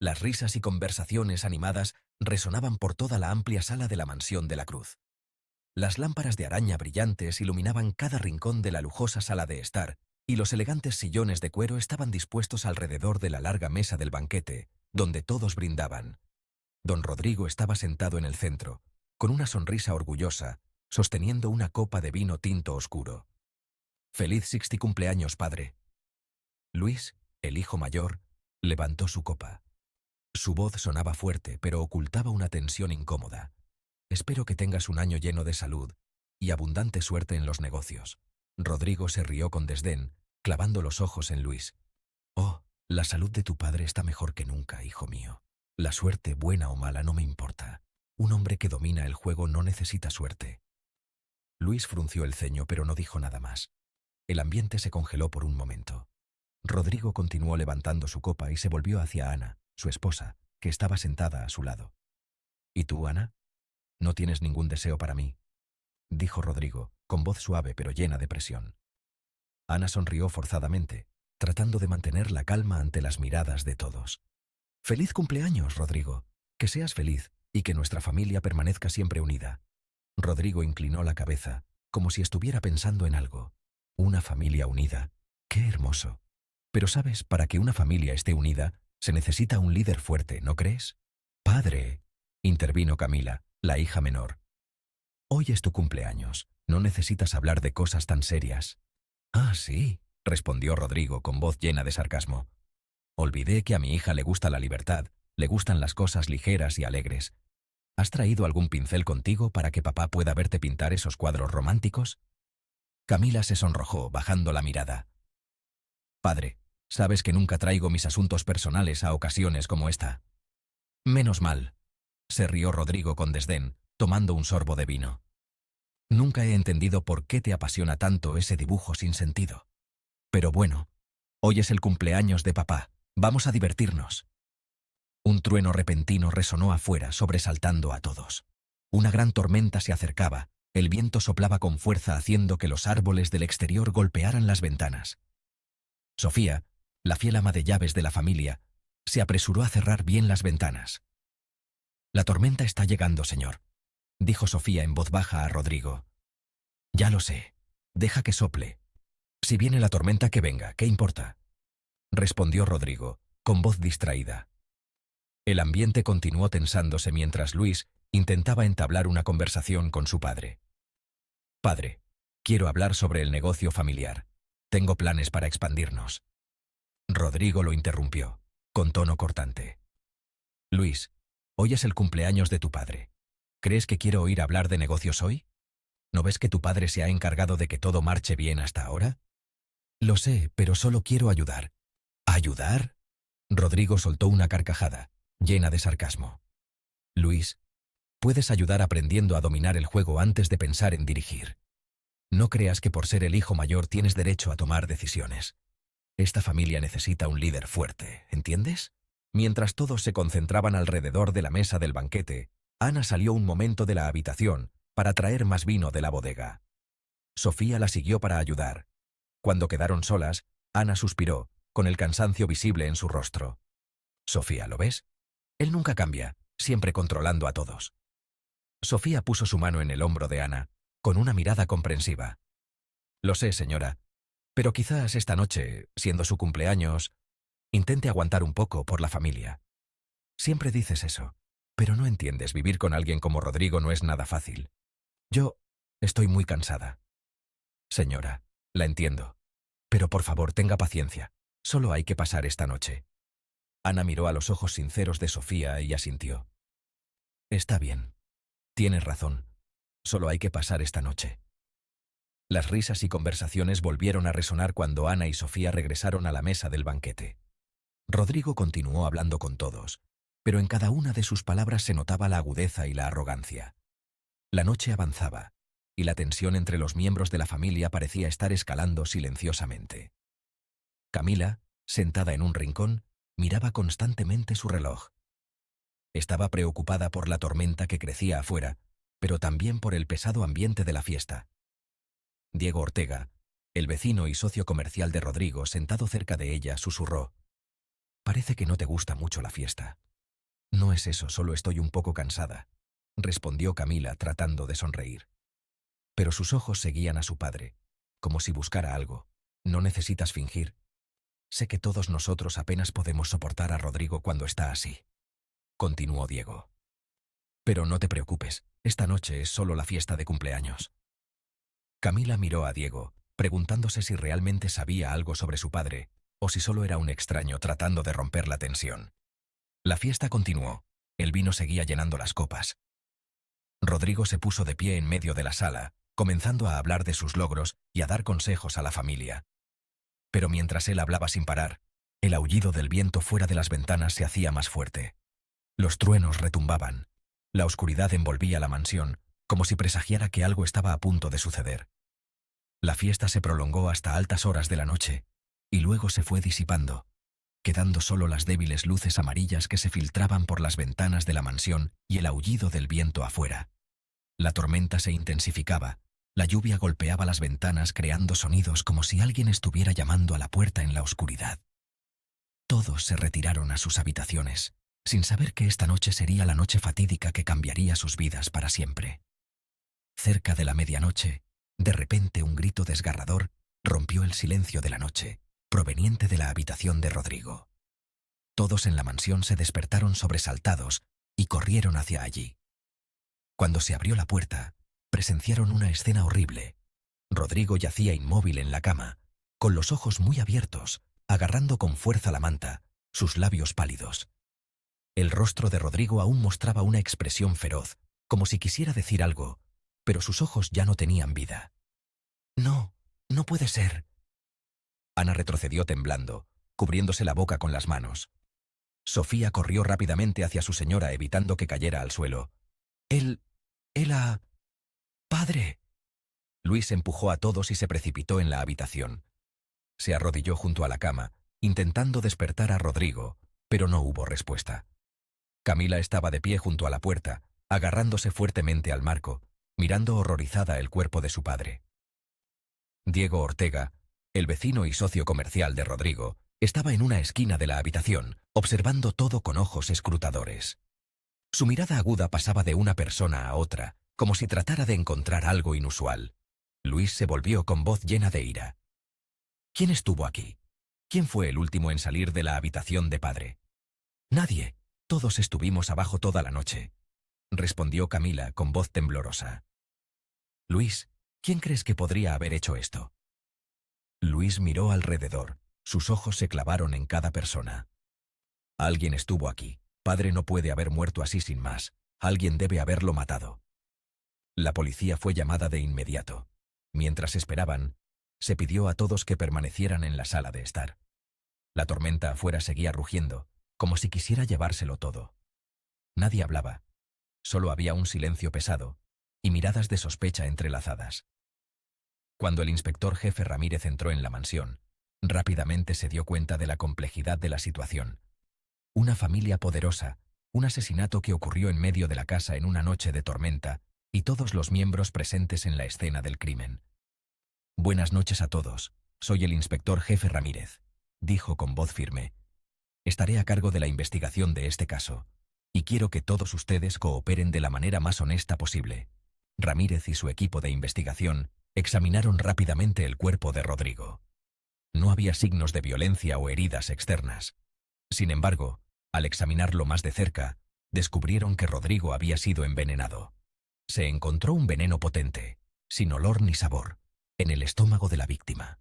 Las risas y conversaciones animadas resonaban por toda la amplia sala de la Mansión de la Cruz. Las lámparas de araña brillantes iluminaban cada rincón de la lujosa sala de estar, y los elegantes sillones de cuero estaban dispuestos alrededor de la larga mesa del banquete, donde todos brindaban. Don Rodrigo estaba sentado en el centro, con una sonrisa orgullosa, sosteniendo una copa de vino tinto oscuro. «Feliz 60 cumpleaños, padre». Luis, el hijo mayor, levantó su copa. Su voz sonaba fuerte, pero ocultaba una tensión incómoda. «Espero que tengas un año lleno de salud y abundante suerte en los negocios». Rodrigo se rió con desdén, clavando los ojos en Luis. «Oh, la salud de tu padre está mejor que nunca, hijo mío. La suerte, buena o mala, no me importa. Un hombre que domina el juego no necesita suerte». Luis frunció el ceño, pero no dijo nada más. El ambiente se congeló por un momento. Rodrigo continuó levantando su copa y se volvió hacia Ana, su esposa, que estaba sentada a su lado. «¿Y tú, Ana? ¿No tienes ningún deseo para mí?», dijo Rodrigo, con voz suave pero llena de presión. Ana sonrió forzadamente, tratando de mantener la calma ante las miradas de todos. «Feliz cumpleaños, Rodrigo. Que seas feliz y que nuestra familia permanezca siempre unida». Rodrigo inclinó la cabeza, como si estuviera pensando en algo. «Una familia unida. ¡Qué hermoso! Pero sabes, para que una familia esté unida, se necesita un líder fuerte, ¿no crees?». «Padre», intervino Camila, la hija menor. «Hoy es tu cumpleaños. No necesitas hablar de cosas tan serias». «Ah, sí», respondió Rodrigo con voz llena de sarcasmo. «Olvidé que a mi hija le gusta la libertad, le gustan las cosas ligeras y alegres. ¿Has traído algún pincel contigo para que papá pueda verte pintar esos cuadros románticos?». Camila se sonrojó, bajando la mirada. «Padre, sabes que nunca traigo mis asuntos personales a ocasiones como esta». «Menos mal», se rió Rodrigo con desdén, tomando un sorbo de vino. «Nunca he entendido por qué te apasiona tanto ese dibujo sin sentido. Pero bueno, hoy es el cumpleaños de papá. Vamos a divertirnos». Un trueno repentino resonó afuera, sobresaltando a todos. Una gran tormenta se acercaba, el viento soplaba con fuerza haciendo que los árboles del exterior golpearan las ventanas. Sofía, la fiel ama de llaves de la familia, se apresuró a cerrar bien las ventanas. «La tormenta está llegando, señor», dijo Sofía en voz baja a Rodrigo. «Ya lo sé. Deja que sople. Si viene la tormenta, que venga, ¿qué importa?», respondió Rodrigo, con voz distraída. El ambiente continuó tensándose mientras Luis intentaba entablar una conversación con su padre. «Padre, quiero hablar sobre el negocio familiar. Tengo planes para expandirnos». Rodrigo lo interrumpió, con tono cortante. «Luis, hoy es el cumpleaños de tu padre. ¿Crees que quiero oír hablar de negocios hoy? ¿No ves que tu padre se ha encargado de que todo marche bien hasta ahora?». «Lo sé, pero solo quiero ayudar». «¿Ayudar?». Rodrigo soltó una carcajada, llena de sarcasmo. «Luis, puedes ayudar aprendiendo a dominar el juego antes de pensar en dirigir. No creas que por ser el hijo mayor tienes derecho a tomar decisiones. Esta familia necesita un líder fuerte, ¿entiendes?». Mientras todos se concentraban alrededor de la mesa del banquete, Ana salió un momento de la habitación para traer más vino de la bodega. Sofía la siguió para ayudar. Cuando quedaron solas, Ana suspiró, con el cansancio visible en su rostro. «Sofía, ¿lo ves? Él nunca cambia, siempre controlando a todos». Sofía puso su mano en el hombro de Ana, con una mirada comprensiva. «Lo sé, señora, pero quizás esta noche, siendo su cumpleaños, intente aguantar un poco por la familia. Siempre dices eso, pero no entiendes, vivir con alguien como Rodrigo no es nada fácil. Yo estoy muy cansada». «Señora, la entiendo, pero por favor tenga paciencia, solo hay que pasar esta noche». Ana miró a los ojos sinceros de Sofía y asintió. «Está bien. Tienes razón. Solo hay que pasar esta noche». Las risas y conversaciones volvieron a resonar cuando Ana y Sofía regresaron a la mesa del banquete. Rodrigo continuó hablando con todos, pero en cada una de sus palabras se notaba la agudeza y la arrogancia. La noche avanzaba, y la tensión entre los miembros de la familia parecía estar escalando silenciosamente. Camila, sentada en un rincón, miraba constantemente su reloj. Estaba preocupada por la tormenta que crecía afuera, pero también por el pesado ambiente de la fiesta. Diego Ortega, el vecino y socio comercial de Rodrigo, sentado cerca de ella, susurró: Parece que no te gusta mucho la fiesta. No es eso, solo estoy un poco cansada, respondió Camila tratando de sonreír. Pero sus ojos seguían a su padre, como si buscara algo. No necesitas fingir. Sé que todos nosotros apenas podemos soportar a Rodrigo cuando está así, continuó Diego. Pero no te preocupes, esta noche es solo la fiesta de cumpleaños. Camila miró a Diego, preguntándose si realmente sabía algo sobre su padre, o si solo era un extraño tratando de romper la tensión. La fiesta continuó. El vino seguía llenando las copas. Rodrigo se puso de pie en medio de la sala, comenzando a hablar de sus logros y a dar consejos a la familia. Pero mientras él hablaba sin parar, el aullido del viento fuera de las ventanas se hacía más fuerte. Los truenos retumbaban. La oscuridad envolvía la mansión, como si presagiara que algo estaba a punto de suceder. La fiesta se prolongó hasta altas horas de la noche, y luego se fue disipando, quedando solo las débiles luces amarillas que se filtraban por las ventanas de la mansión y el aullido del viento afuera. La tormenta se intensificaba, la lluvia golpeaba las ventanas creando sonidos como si alguien estuviera llamando a la puerta en la oscuridad. Todos se retiraron a sus habitaciones, sin saber que esta noche sería la noche fatídica que cambiaría sus vidas para siempre. Cerca de la medianoche, de repente un grito desgarrador rompió el silencio de la noche, proveniente de la habitación de Rodrigo. Todos en la mansión se despertaron sobresaltados y corrieron hacia allí. Cuando se abrió la puerta, presenciaron una escena horrible. Rodrigo yacía inmóvil en la cama, con los ojos muy abiertos, agarrando con fuerza la manta, sus labios pálidos. El rostro de Rodrigo aún mostraba una expresión feroz, como si quisiera decir algo, pero sus ojos ya no tenían vida. No, no puede ser. Ana retrocedió temblando, cubriéndose la boca con las manos. Sofía corrió rápidamente hacia su señora evitando que cayera al suelo. Él ha... ¡Padre! Luis empujó a todos y se precipitó en la habitación. Se arrodilló junto a la cama, intentando despertar a Rodrigo, pero no hubo respuesta. Camila estaba de pie junto a la puerta, agarrándose fuertemente al marco, mirando horrorizada el cuerpo de su padre. Diego Ortega, el vecino y socio comercial de Rodrigo, estaba en una esquina de la habitación, observando todo con ojos escrutadores. Su mirada aguda pasaba de una persona a otra, como si tratara de encontrar algo inusual. Luis se volvió con voz llena de ira. ¿Quién estuvo aquí? ¿Quién fue el último en salir de la habitación de padre? Nadie. Todos estuvimos abajo toda la noche, respondió Camila con voz temblorosa. Luis, ¿quién crees que podría haber hecho esto? Luis miró alrededor. Sus ojos se clavaron en cada persona. Alguien estuvo aquí. Padre no puede haber muerto así sin más. Alguien debe haberlo matado. La policía fue llamada de inmediato. Mientras esperaban, se pidió a todos que permanecieran en la sala de estar. La tormenta afuera seguía rugiendo, como si quisiera llevárselo todo. Nadie hablaba. Solo había un silencio pesado y miradas de sospecha entrelazadas. Cuando el inspector jefe Ramírez entró en la mansión, rápidamente se dio cuenta de la complejidad de la situación. Una familia poderosa, un asesinato que ocurrió en medio de la casa en una noche de tormenta, y todos los miembros presentes en la escena del crimen. Buenas noches a todos, soy el inspector jefe Ramírez, dijo con voz firme. Estaré a cargo de la investigación de este caso, y quiero que todos ustedes cooperen de la manera más honesta posible. Ramírez y su equipo de investigación examinaron rápidamente el cuerpo de Rodrigo. No había signos de violencia o heridas externas. Sin embargo, al examinarlo más de cerca, descubrieron que Rodrigo había sido envenenado. Se encontró un veneno potente, sin olor ni sabor, en el estómago de la víctima.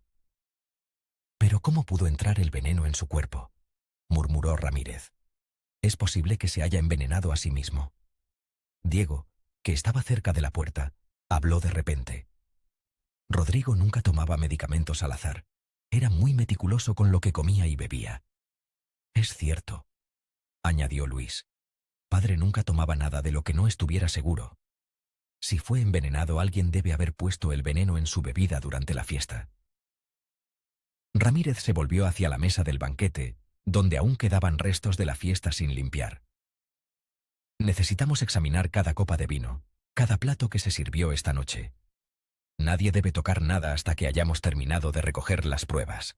¿Pero cómo pudo entrar el veneno en su cuerpo?, murmuró Ramírez. Es posible que se haya envenenado a sí mismo. Diego, que estaba cerca de la puerta, habló de repente. Rodrigo nunca tomaba medicamentos al azar. Era muy meticuloso con lo que comía y bebía. Es cierto, añadió Luis. Padre nunca tomaba nada de lo que no estuviera seguro. Si fue envenenado, alguien debe haber puesto el veneno en su bebida durante la fiesta. Ramírez se volvió hacia la mesa del banquete, donde aún quedaban restos de la fiesta sin limpiar. Necesitamos examinar cada copa de vino, cada plato que se sirvió esta noche. Nadie debe tocar nada hasta que hayamos terminado de recoger las pruebas.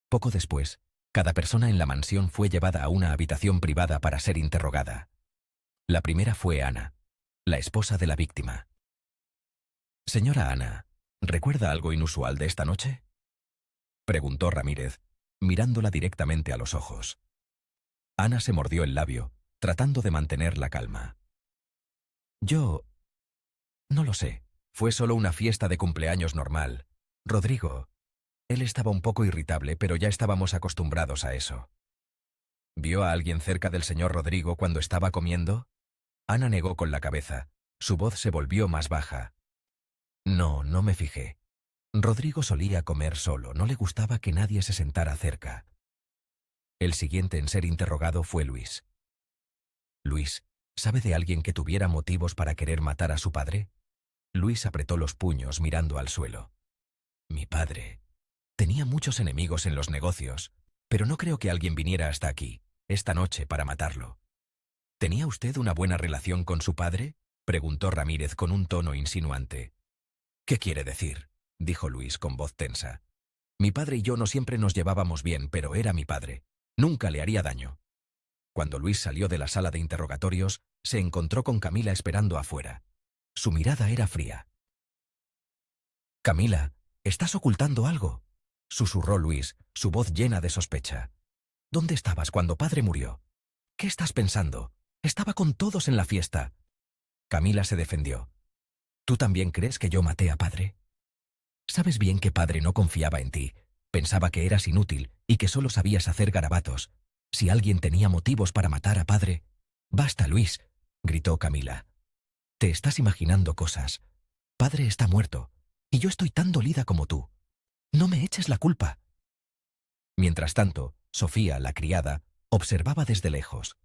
Poco después, Cada persona en la mansión fue llevada a una habitación privada para ser interrogada. La primera fue Ana, la esposa de la víctima. Señora Ana, ¿recuerda algo inusual de esta noche?, preguntó Ramírez, mirándola directamente a los ojos. Ana se mordió el labio, tratando de mantener la calma. Yo... no lo sé. Fue solo una fiesta de cumpleaños normal. Rodrigo... él estaba un poco irritable, pero ya estábamos acostumbrados a eso. ¿Vio a alguien cerca del señor Rodrigo cuando estaba comiendo? Ana negó con la cabeza. Su voz se volvió más baja. No, no me fijé. Rodrigo solía comer solo, no le gustaba que nadie se sentara cerca. El siguiente en ser interrogado fue Luis. Luis, ¿sabe de alguien que tuviera motivos para querer matar a su padre? Luis apretó los puños mirando al suelo. Mi padre. Tenía muchos enemigos en los negocios, pero no creo que alguien viniera hasta aquí, esta noche, para matarlo. ¿Tenía usted una buena relación con su padre?, preguntó Ramírez con un tono insinuante. ¿Qué quiere decir?, dijo Luis con voz tensa. Mi padre y yo no siempre nos llevábamos bien, pero era mi padre. Nunca le haría daño. Cuando Luis salió de la sala de interrogatorios, se encontró con Camila esperando afuera. Su mirada era fría. Camila, ¿estás ocultando algo?, susurró Luis, su voz llena de sospecha. ¿Dónde estabas cuando padre murió? ¿Qué estás pensando? Estaba con todos en la fiesta. Camila se defendió. ¿Tú también crees que yo maté a padre? Sabes bien que padre no confiaba en ti. Pensaba que eras inútil y que solo sabías hacer garabatos. Si alguien tenía motivos para matar a padre... Basta, Luis, gritó Camila. Te estás imaginando cosas. Padre está muerto, y yo estoy tan dolida como tú. No me eches la culpa. Mientras tanto, Sofía, la criada, observaba desde lejos.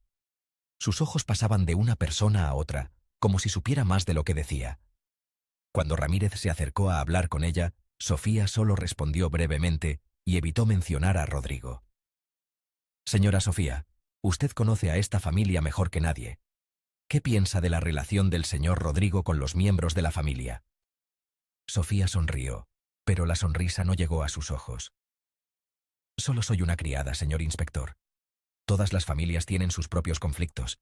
Sus ojos pasaban de una persona a otra, como si supiera más de lo que decía. Cuando Ramírez se acercó a hablar con ella, Sofía solo respondió brevemente y evitó mencionar a Rodrigo. Señora Sofía, usted conoce a esta familia mejor que nadie. ¿Qué piensa de la relación del señor Rodrigo con los miembros de la familia? Sofía sonrió, pero la sonrisa no llegó a sus ojos. Solo soy una criada, señor inspector. Todas las familias tienen sus propios conflictos.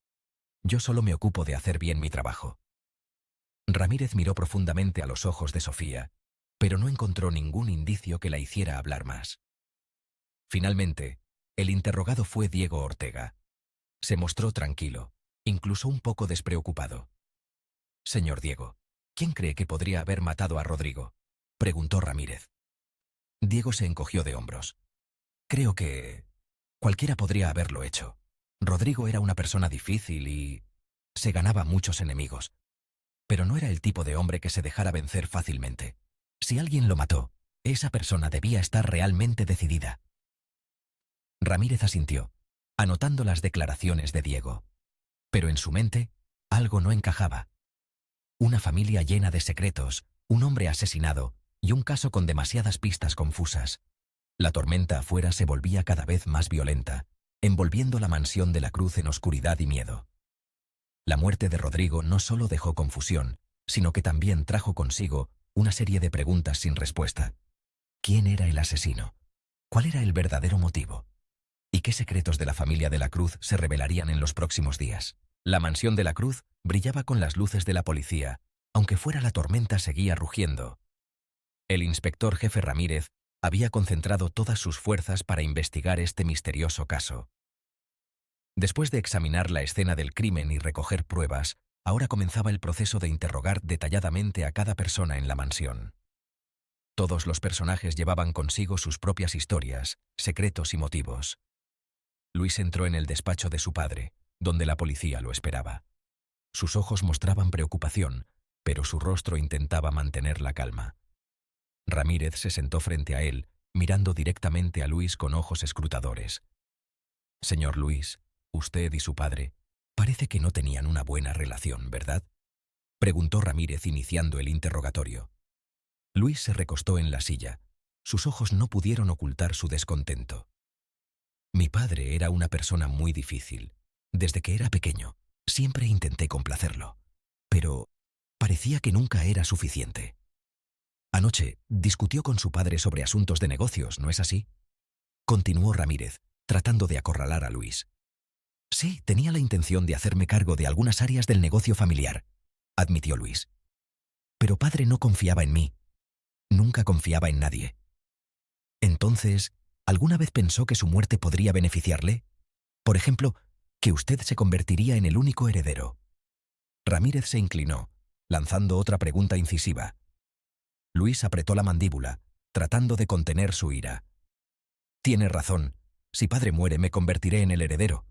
Yo solo me ocupo de hacer bien mi trabajo. Ramírez miró profundamente a los ojos de Sofía, pero no encontró ningún indicio que la hiciera hablar más. Finalmente, el interrogado fue Diego Ortega. Se mostró tranquilo, incluso un poco despreocupado. Señor Diego, ¿quién cree que podría haber matado a Rodrigo?, preguntó Ramírez. Diego se encogió de hombros. Creo que... cualquiera podría haberlo hecho. Rodrigo era una persona difícil y... se ganaba muchos enemigos. Pero no era el tipo de hombre que se dejara vencer fácilmente. Si alguien lo mató, esa persona debía estar realmente decidida. Ramírez asintió, anotando las declaraciones de Diego. Pero en su mente, algo no encajaba. Una familia llena de secretos, un hombre asesinado y un caso con demasiadas pistas confusas. La tormenta afuera se volvía cada vez más violenta, envolviendo la mansión de la Cruz en oscuridad y miedo. La muerte de Rodrigo no solo dejó confusión, sino que también trajo consigo una serie de preguntas sin respuesta. ¿Quién era el asesino? ¿Cuál era el verdadero motivo? ¿Y qué secretos de la familia de la Cruz se revelarían en los próximos días? La mansión de la Cruz brillaba con las luces de la policía, aunque fuera la tormenta seguía rugiendo. El inspector jefe Ramírez había concentrado todas sus fuerzas para investigar este misterioso caso. Después de examinar la escena del crimen y recoger pruebas, ahora comenzaba el proceso de interrogar detalladamente a cada persona en la mansión. Todos los personajes llevaban consigo sus propias historias, secretos y motivos. Luis entró en el despacho de su padre, donde la policía lo esperaba. Sus ojos mostraban preocupación, pero su rostro intentaba mantener la calma. Ramírez se sentó frente a él, mirando directamente a Luis con ojos escrutadores. Señor Luis, usted y su padre parece que no tenían una buena relación, ¿verdad?, preguntó Ramírez iniciando el interrogatorio. Luis se recostó en la silla. Sus ojos no pudieron ocultar su descontento. Mi padre era una persona muy difícil. Desde que era pequeño, siempre intenté complacerlo. Pero parecía que nunca era suficiente. Anoche discutió con su padre sobre asuntos de negocios, ¿no es así?, continuó Ramírez, tratando de acorralar a Luis. Sí, tenía la intención de hacerme cargo de algunas áreas del negocio familiar, admitió Luis. Pero padre no confiaba en mí. Nunca confiaba en nadie. Entonces, ¿alguna vez pensó que su muerte podría beneficiarle? Por ejemplo, que usted se convertiría en el único heredero. Ramírez se inclinó, lanzando otra pregunta incisiva. Luis apretó la mandíbula, tratando de contener su ira. Tiene razón. Si padre muere, me convertiré en el heredero.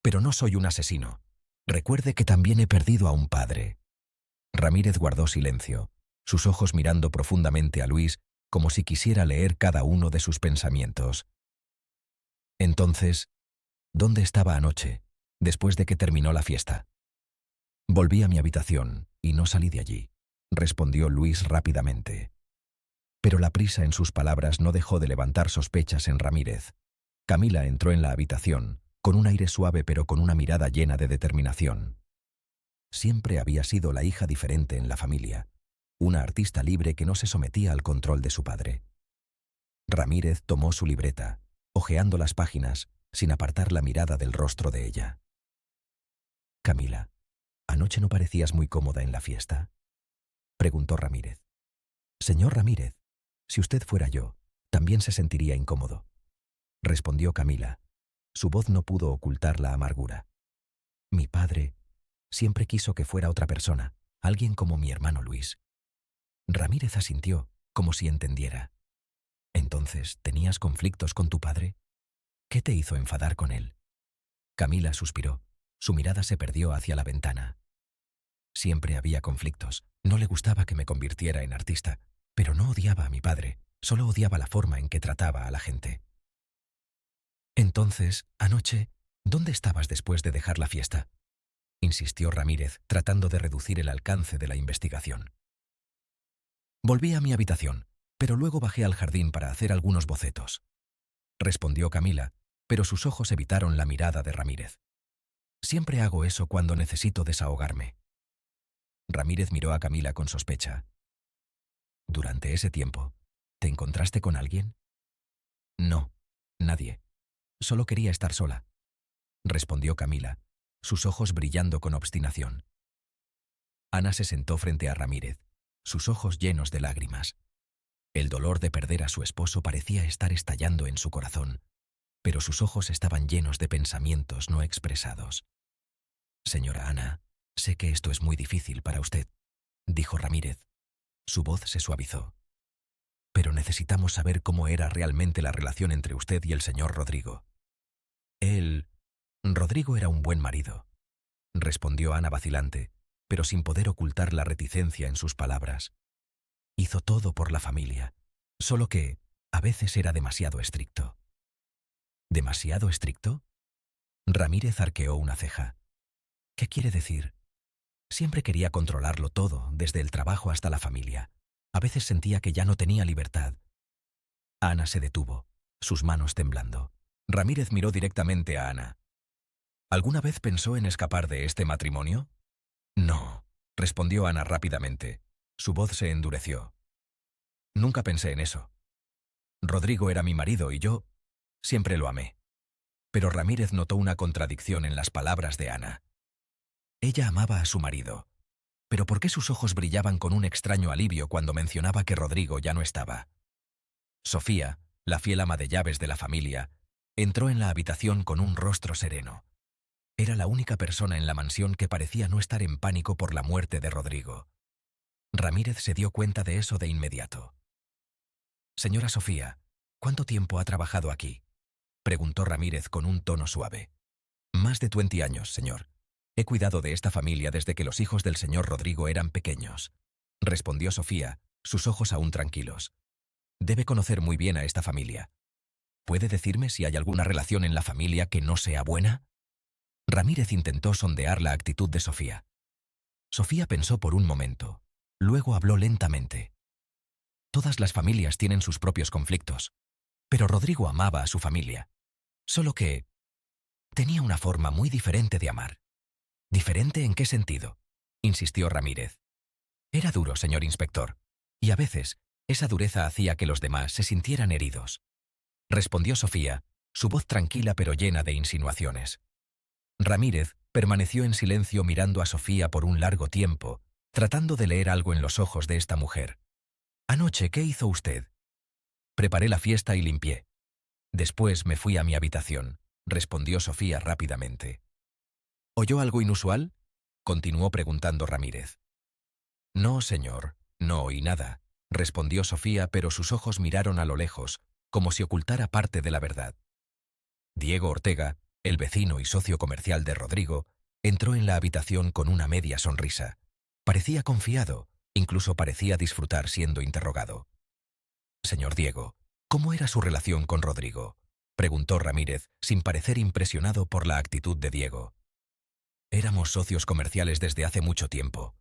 Pero no soy un asesino. Recuerde que también he perdido a un padre. Ramírez guardó silencio, sus ojos mirando profundamente a Luis, como si quisiera leer cada uno de sus pensamientos. Entonces, ¿dónde estaba anoche, después de que terminó la fiesta? Volví a mi habitación y no salí de allí, respondió Luis rápidamente. Pero la prisa en sus palabras no dejó de levantar sospechas en Ramírez. Camila entró en la habitación, con un aire suave pero con una mirada llena de determinación. Siempre había sido la hija diferente en la familia, una artista libre que no se sometía al control de su padre. Ramírez tomó su libreta, hojeando las páginas, sin apartar la mirada del rostro de ella. Camila, ¿anoche no parecías muy cómoda en la fiesta?, preguntó Ramírez. Señor Ramírez, si usted fuera yo, también se sentiría incómodo, respondió Camila. Su voz no pudo ocultar la amargura. Mi padre siempre quiso que fuera otra persona, alguien como mi hermano Luis. Ramírez asintió, como si entendiera. Entonces, ¿tenías conflictos con tu padre? ¿Qué te hizo enfadar con él? Camila suspiró. Su mirada se perdió hacia la ventana. Siempre había conflictos. No le gustaba que me convirtiera en artista, pero no odiaba a mi padre, solo odiaba la forma en que trataba a la gente. Entonces, anoche, ¿dónde estabas después de dejar la fiesta?, insistió Ramírez, tratando de reducir el alcance de la investigación. Volví a mi habitación, pero luego bajé al jardín para hacer algunos bocetos, respondió Camila, pero sus ojos evitaron la mirada de Ramírez. Siempre hago eso cuando necesito desahogarme. Ramírez miró a Camila con sospecha. Durante ese tiempo, ¿te encontraste con alguien? No, nadie. Solo quería estar sola, respondió Camila, sus ojos brillando con obstinación. Ana se sentó frente a Ramírez, sus ojos llenos de lágrimas. El dolor de perder a su esposo parecía estar estallando en su corazón, pero sus ojos estaban llenos de pensamientos no expresados. Señora Ana, sé que esto es muy difícil para usted, dijo Ramírez. Su voz se suavizó. Pero necesitamos saber cómo era realmente la relación entre usted y el señor Rodrigo. Rodrigo era un buen marido, respondió Ana vacilante, pero sin poder ocultar la reticencia en sus palabras. Hizo todo por la familia, solo que a veces era demasiado estricto. ¿Demasiado estricto? Ramírez arqueó una ceja. ¿Qué quiere decir? Siempre quería controlarlo todo, desde el trabajo hasta la familia. A veces sentía que ya no tenía libertad. Ana se detuvo, sus manos temblando. Ramírez miró directamente a Ana. ¿Alguna vez pensó en escapar de este matrimonio? No, respondió Ana rápidamente. Su voz se endureció. Nunca pensé en eso. Rodrigo era mi marido y yo siempre lo amé. Pero Ramírez notó una contradicción en las palabras de Ana. Ella amaba a su marido. ¿Pero por qué sus ojos brillaban con un extraño alivio cuando mencionaba que Rodrigo ya no estaba? Sofía, la fiel ama de llaves de la familia, entró en la habitación con un rostro sereno. Era la única persona en la mansión que parecía no estar en pánico por la muerte de Rodrigo. Ramírez se dio cuenta de eso de inmediato. Señora Sofía, ¿cuánto tiempo ha trabajado aquí?, preguntó Ramírez con un tono suave. Más de 20 años, señor. He cuidado de esta familia desde que los hijos del señor Rodrigo eran pequeños, respondió Sofía, sus ojos aún tranquilos. Debe conocer muy bien a esta familia. ¿Puede decirme si hay alguna relación en la familia que no sea buena? Ramírez intentó sondear la actitud de Sofía. Sofía pensó por un momento. Luego habló lentamente. Todas las familias tienen sus propios conflictos, pero Rodrigo amaba a su familia. Solo que tenía una forma muy diferente de amar. ¿Diferente en qué sentido?, insistió Ramírez. Era duro, señor inspector, y a veces esa dureza hacía que los demás se sintieran heridos, respondió Sofía, su voz tranquila pero llena de insinuaciones. Ramírez permaneció en silencio mirando a Sofía por un largo tiempo, tratando de leer algo en los ojos de esta mujer. «Anoche, ¿qué hizo usted?» «Preparé la fiesta y limpié. Después me fui a mi habitación», respondió Sofía rápidamente. «¿Oyó algo inusual?», continuó preguntando Ramírez. «No, señor, no oí nada», respondió Sofía, pero sus ojos miraron a lo lejos, como si ocultara parte de la verdad. Diego Ortega, el vecino y socio comercial de Rodrigo, entró en la habitación con una media sonrisa. Parecía confiado, incluso parecía disfrutar siendo interrogado. «Señor Diego, ¿cómo era su relación con Rodrigo?», preguntó Ramírez, sin parecer impresionado por la actitud de Diego. «Éramos socios comerciales desde hace mucho tiempo»,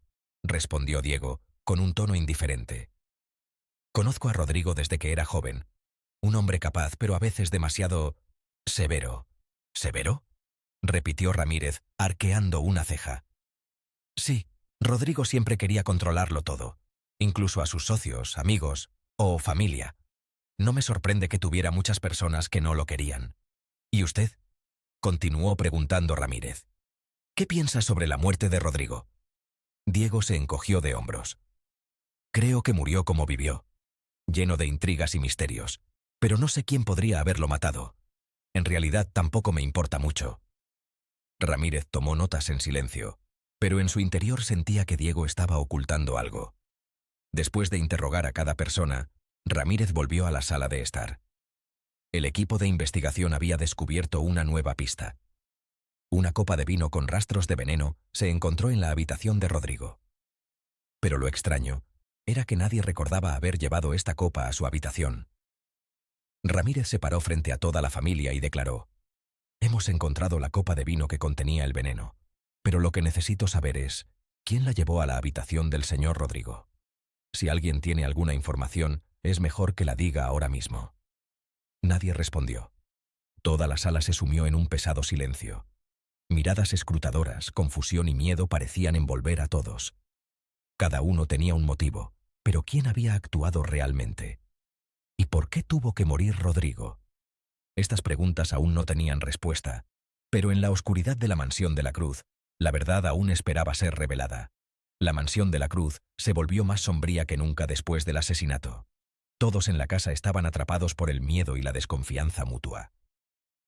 respondió Diego, con un tono indiferente. «Conozco a Rodrigo desde que era joven. Un hombre capaz, pero a veces demasiado severo». «¿Severo?», repitió Ramírez, arqueando una ceja. «Sí, Rodrigo siempre quería controlarlo todo, incluso a sus socios, amigos o familia. No me sorprende que tuviera muchas personas que no lo querían». «¿Y usted?», continuó preguntando Ramírez. «¿Qué piensa sobre la muerte de Rodrigo?». Diego se encogió de hombros. «Creo que murió como vivió, lleno de intrigas y misterios, pero no sé quién podría haberlo matado. En realidad tampoco me importa mucho». Ramírez tomó notas en silencio, pero en su interior sentía que Diego estaba ocultando algo. Después de interrogar a cada persona, Ramírez volvió a la sala de estar. El equipo de investigación había descubierto una nueva pista. Una copa de vino con rastros de veneno se encontró en la habitación de Rodrigo. Pero lo extraño era que nadie recordaba haber llevado esta copa a su habitación. Ramírez se paró frente a toda la familia y declaró: «Hemos encontrado la copa de vino que contenía el veneno, pero lo que necesito saber es, ¿quién la llevó a la habitación del señor Rodrigo? Si alguien tiene alguna información, es mejor que la diga ahora mismo». Nadie respondió. Toda la sala se sumió en un pesado silencio. Miradas escrutadoras, confusión y miedo parecían envolver a todos. Cada uno tenía un motivo, pero ¿quién había actuado realmente? ¿Y por qué tuvo que morir Rodrigo? Estas preguntas aún no tenían respuesta, pero en la oscuridad de la mansión de la Cruz, la verdad aún esperaba ser revelada. La mansión de la Cruz se volvió más sombría que nunca después del asesinato. Todos en la casa estaban atrapados por el miedo y la desconfianza mutua.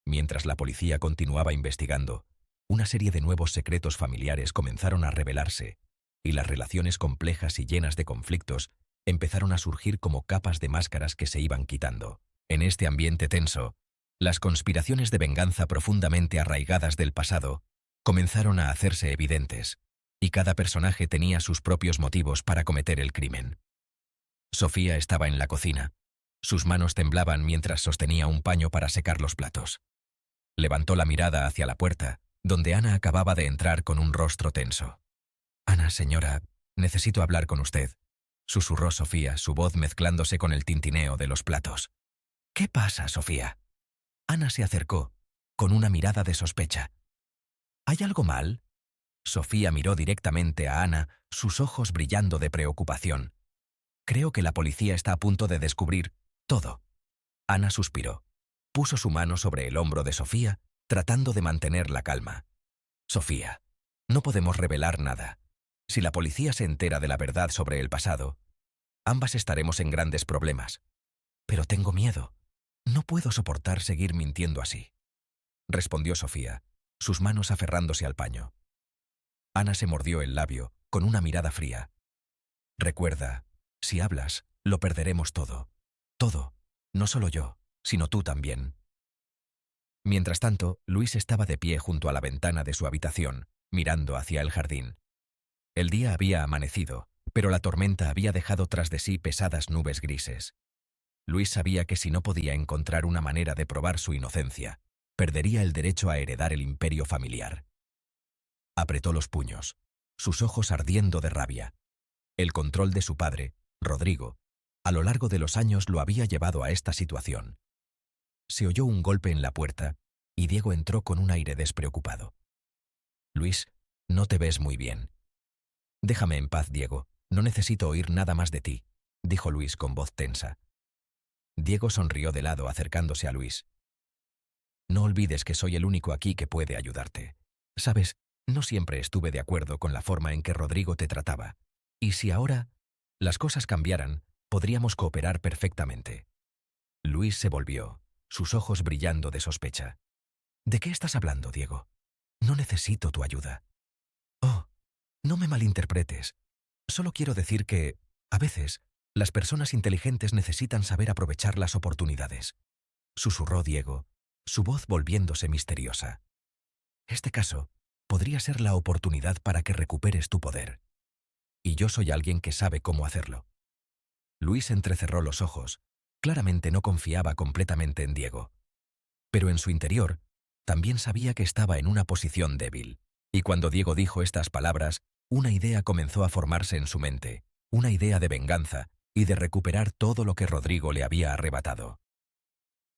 Mientras la policía continuaba investigando, una serie de nuevos secretos familiares comenzaron a revelarse, y las relaciones complejas y llenas de conflictos empezaron a surgir como capas de máscaras que se iban quitando. En este ambiente tenso, las conspiraciones de venganza profundamente arraigadas del pasado comenzaron a hacerse evidentes, y cada personaje tenía sus propios motivos para cometer el crimen. Sofía estaba en la cocina. Sus manos temblaban mientras sostenía un paño para secar los platos. Levantó la mirada hacia la puerta, donde Ana acababa de entrar con un rostro tenso. «Ana, señora, necesito hablar con usted», susurró Sofía, su voz mezclándose con el tintineo de los platos. «¿Qué pasa, Sofía?». Ana se acercó, con una mirada de sospecha. «¿Hay algo mal?». Sofía miró directamente a Ana, sus ojos brillando de preocupación. «Creo que la policía está a punto de descubrir todo». Ana suspiró. Puso su mano sobre el hombro de Sofía, tratando de mantener la calma. «Sofía, no podemos revelar nada. Si la policía se entera de la verdad sobre el pasado, ambas estaremos en grandes problemas. Pero tengo miedo. No puedo soportar seguir mintiendo así», respondió Sofía, sus manos aferrándose al paño. Ana se mordió el labio, con una mirada fría. «Recuerda, si hablas, lo perderemos todo. Todo. No solo yo, sino tú también». Mientras tanto, Luis estaba de pie junto a la ventana de su habitación, mirando hacia el jardín. El día había amanecido, pero la tormenta había dejado tras de sí pesadas nubes grises. Luis sabía que si no podía encontrar una manera de probar su inocencia, perdería el derecho a heredar el imperio familiar. Apretó los puños, sus ojos ardiendo de rabia. El control de su padre, Rodrigo, a lo largo de los años lo había llevado a esta situación. Se oyó un golpe en la puerta y Diego entró con un aire despreocupado. «Luis, no te ves muy bien». «Déjame en paz, Diego. No necesito oír nada más de ti», dijo Luis con voz tensa. Diego sonrió de lado acercándose a Luis. No olvides que soy el único aquí que puede ayudarte. Sabes, no siempre estuve de acuerdo con la forma en que Rodrigo te trataba. Y si ahora las cosas cambiaran, podríamos cooperar perfectamente. Luis se volvió, sus ojos brillando de sospecha. ¿De qué estás hablando, Diego? No necesito tu ayuda. Oh, no me malinterpretes. Solo quiero decir que, a veces, las personas inteligentes necesitan saber aprovechar las oportunidades. Susurró Diego, su voz volviéndose misteriosa. Este caso podría ser la oportunidad para que recuperes tu poder. Y yo soy alguien que sabe cómo hacerlo. Luis entrecerró los ojos. Claramente no confiaba completamente en Diego. Pero en su interior, también sabía que estaba en una posición débil. Y cuando Diego dijo estas palabras, una idea comenzó a formarse en su mente, una idea de venganza y de recuperar todo lo que Rodrigo le había arrebatado.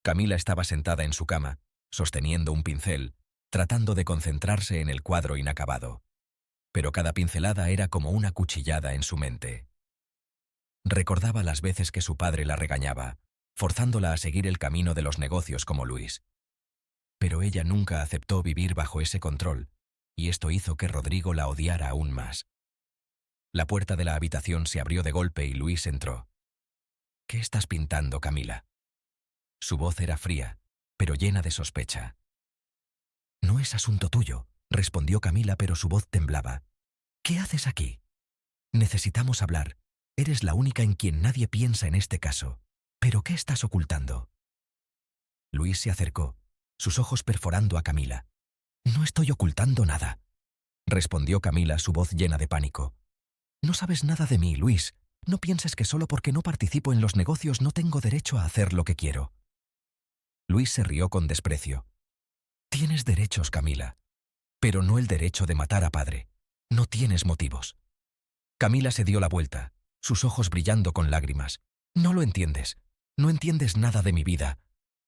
Camila estaba sentada en su cama, sosteniendo un pincel, tratando de concentrarse en el cuadro inacabado. Pero cada pincelada era como una cuchillada en su mente. Recordaba las veces que su padre la regañaba, forzándola a seguir el camino de los negocios como Luis. Pero ella nunca aceptó vivir bajo ese control, y esto hizo que Rodrigo la odiara aún más. La puerta de la habitación se abrió de golpe y Luis entró. ¿Qué estás pintando, Camila? Su voz era fría, pero llena de sospecha. No es asunto tuyo, respondió Camila, pero su voz temblaba. ¿Qué haces aquí? Necesitamos hablar. Eres la única en quien nadie piensa en este caso. ¿Pero qué estás ocultando? Luis se acercó, sus ojos perforando a Camila. No estoy ocultando nada, respondió Camila, su voz llena de pánico. No sabes nada de mí, Luis. No pienses que solo porque no participo en los negocios no tengo derecho a hacer lo que quiero. Luis se rió con desprecio. Tienes derechos, Camila, pero no el derecho de matar a padre. No tienes motivos. Camila se dio la vuelta, sus ojos brillando con lágrimas. No lo entiendes. No entiendes nada de mi vida.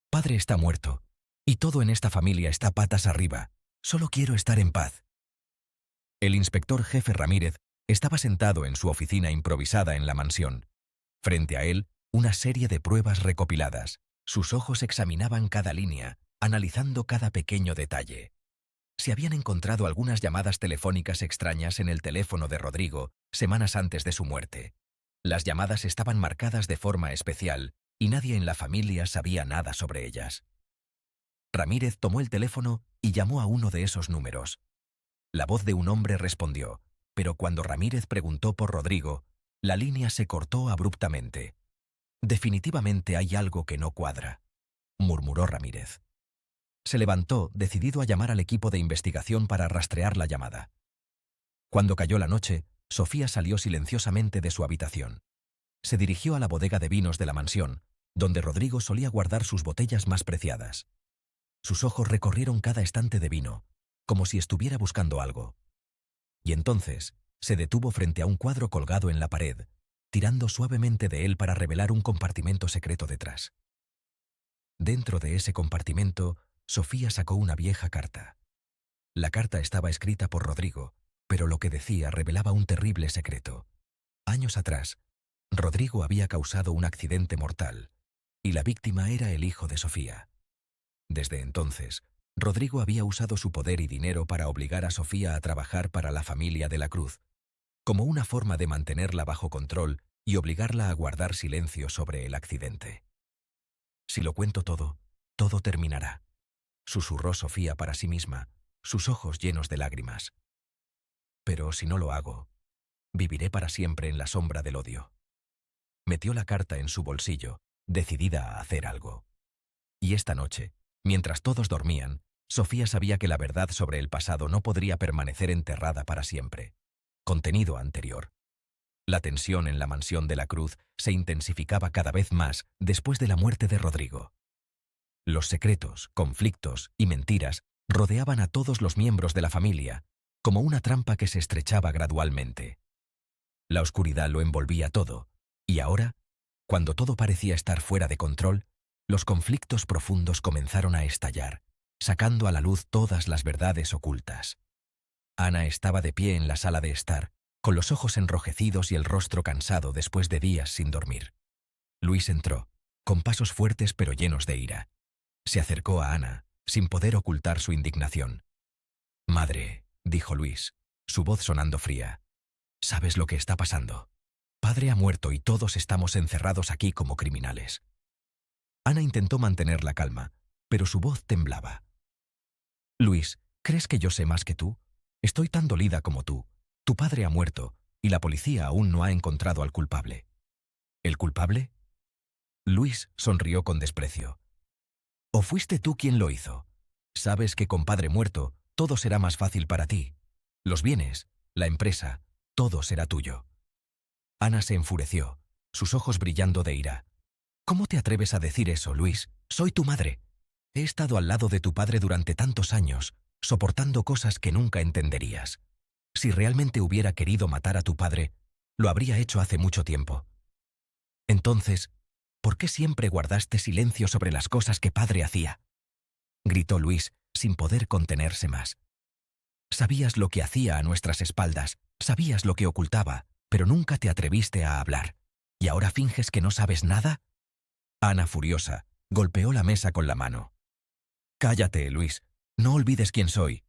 Padre está muerto, y todo en esta familia está patas arriba. Solo quiero estar en paz. El inspector jefe Ramírez estaba sentado en su oficina improvisada en la mansión. Frente a él, una serie de pruebas recopiladas. Sus ojos examinaban cada línea, analizando cada pequeño detalle. Se habían encontrado algunas llamadas telefónicas extrañas en el teléfono de Rodrigo semanas antes de su muerte. Las llamadas estaban marcadas de forma especial y nadie en la familia sabía nada sobre ellas. Ramírez tomó el teléfono y llamó a uno de esos números. La voz de un hombre respondió, pero cuando Ramírez preguntó por Rodrigo, la línea se cortó abruptamente. Definitivamente hay algo que no cuadra, murmuró Ramírez. Se levantó, decidido a llamar al equipo de investigación para rastrear la llamada. Cuando cayó la noche, Sofía salió silenciosamente de su habitación. Se dirigió a la bodega de vinos de la mansión, donde Rodrigo solía guardar sus botellas más preciadas. Sus ojos recorrieron cada estante de vino, como si estuviera buscando algo. Y entonces se detuvo frente a un cuadro colgado en la pared, tirando suavemente de él para revelar un compartimento secreto detrás. Dentro de ese compartimento, Sofía sacó una vieja carta. La carta estaba escrita por Rodrigo, pero lo que decía revelaba un terrible secreto. Años atrás, Rodrigo había causado un accidente mortal, y la víctima era el hijo de Sofía. Desde entonces, Rodrigo había usado su poder y dinero para obligar a Sofía a trabajar para la familia de la Cruz, como una forma de mantenerla bajo control y obligarla a guardar silencio sobre el accidente. Si lo cuento todo, todo terminará, susurró Sofía para sí misma, sus ojos llenos de lágrimas. Pero si no lo hago, viviré para siempre en la sombra del odio. Metió la carta en su bolsillo, decidida a hacer algo. Y esta noche, mientras todos dormían, Sofía sabía que la verdad sobre el pasado no podría permanecer enterrada para siempre. Contenido anterior. La tensión en la mansión de la Cruz se intensificaba cada vez más después de la muerte de Rodrigo. Los secretos, conflictos y mentiras rodeaban a todos los miembros de la familia, como una trampa que se estrechaba gradualmente. La oscuridad lo envolvía todo, y ahora, cuando todo parecía estar fuera de control, los conflictos profundos comenzaron a estallar, sacando a la luz todas las verdades ocultas. Ana estaba de pie en la sala de estar, con los ojos enrojecidos y el rostro cansado después de días sin dormir. Luis entró, con pasos fuertes pero llenos de ira. Se acercó a Ana, sin poder ocultar su indignación. «Madre», dijo Luis, su voz sonando fría, «¿sabes lo que está pasando? Padre ha muerto y todos estamos encerrados aquí como criminales». Ana intentó mantener la calma, pero su voz temblaba. «Luis, ¿crees que yo sé más que tú? Estoy tan dolida como tú. Tu padre ha muerto y la policía aún no ha encontrado al culpable». ¿El culpable? Luis sonrió con desprecio. ¿O fuiste tú quien lo hizo? Sabes que con padre muerto todo será más fácil para ti. Los bienes, la empresa, todo será tuyo. Ana se enfureció, sus ojos brillando de ira. ¿Cómo te atreves a decir eso, Luis? Soy tu madre. He estado al lado de tu padre durante tantos años, soportando cosas que nunca entenderías. Si realmente hubiera querido matar a tu padre, lo habría hecho hace mucho tiempo. Entonces, ¿por qué siempre guardaste silencio sobre las cosas que padre hacía?, gritó Luis, sin poder contenerse más. Sabías lo que hacía a nuestras espaldas, sabías lo que ocultaba, pero nunca te atreviste a hablar. ¿Y ahora finges que no sabes nada? Ana, furiosa, golpeó la mesa con la mano. Cállate, Luis. No olvides quién soy.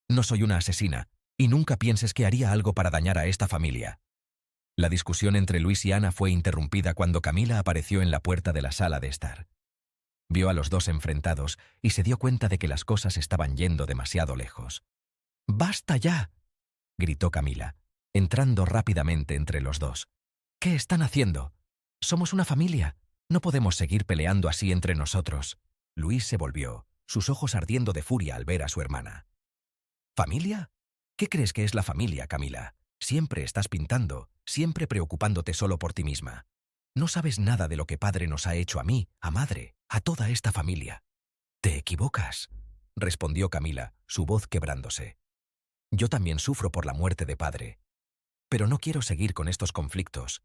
No soy una asesina, y nunca pienses que haría algo para dañar a esta familia. La discusión entre Luis y Ana fue interrumpida cuando Camila apareció en la puerta de la sala de estar. Vio a los dos enfrentados y se dio cuenta de que las cosas estaban yendo demasiado lejos. «¡Basta ya!», gritó Camila, entrando rápidamente entre los dos. «¿Qué están haciendo? Somos una familia. No podemos seguir peleando así entre nosotros». Luis se volvió, sus ojos ardiendo de furia al ver a su hermana. ¿Familia? ¿Qué crees que es la familia, Camila? Siempre estás pintando, siempre preocupándote solo por ti misma. No sabes nada de lo que padre nos ha hecho a mí, a madre, a toda esta familia. «Te equivocas», respondió Camila, su voz quebrándose. «Yo también sufro por la muerte de padre. Pero no quiero seguir con estos conflictos.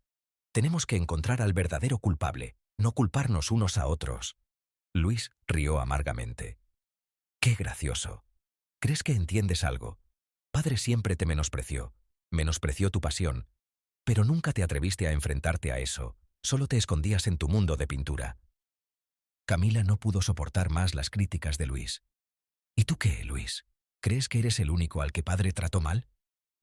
Tenemos que encontrar al verdadero culpable, no culparnos unos a otros». Luis rió amargamente. «Qué gracioso. ¿Crees que entiendes algo? Padre siempre te menospreció tu pasión, pero nunca te atreviste a enfrentarte a eso, solo te escondías en tu mundo de pintura». Camila no pudo soportar más las críticas de Luis. «¿Y tú qué, Luis? ¿Crees que eres el único al que padre trató mal?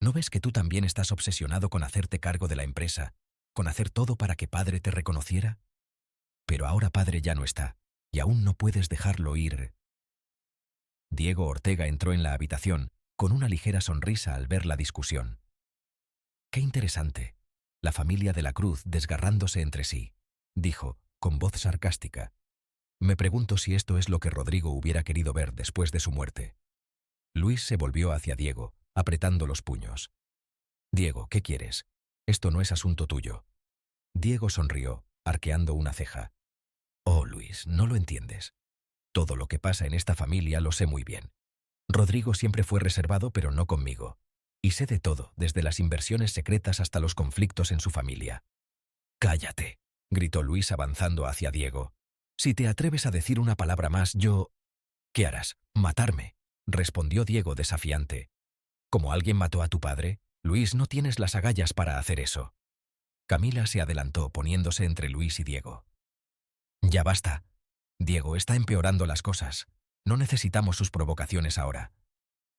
¿No ves que tú también estás obsesionado con hacerte cargo de la empresa, con hacer todo para que padre te reconociera? Pero ahora padre ya no está, y aún no puedes dejarlo ir». Diego Ortega entró en la habitación, con una ligera sonrisa al ver la discusión. «Qué interesante. La familia de la Cruz desgarrándose entre sí», dijo, con voz sarcástica. «Me pregunto si esto es lo que Rodrigo hubiera querido ver después de su muerte». Luis se volvió hacia Diego, apretando los puños. «Diego, ¿qué quieres? Esto no es asunto tuyo». Diego sonrió, arqueando una ceja. «Oh, Luis, no lo entiendes. Todo lo que pasa en esta familia lo sé muy bien. Rodrigo siempre fue reservado, pero no conmigo. Y sé de todo, desde las inversiones secretas hasta los conflictos en su familia». «Cállate», gritó Luis avanzando hacia Diego. «Si te atreves a decir una palabra más, yo...» «¿Qué harás? Matarme», respondió Diego desafiante. «¿Como alguien mató a tu padre? Luis, no tienes las agallas para hacer eso». Camila se adelantó, poniéndose entre Luis y Diego. «Ya basta. Diego está empeorando las cosas. No necesitamos sus provocaciones ahora».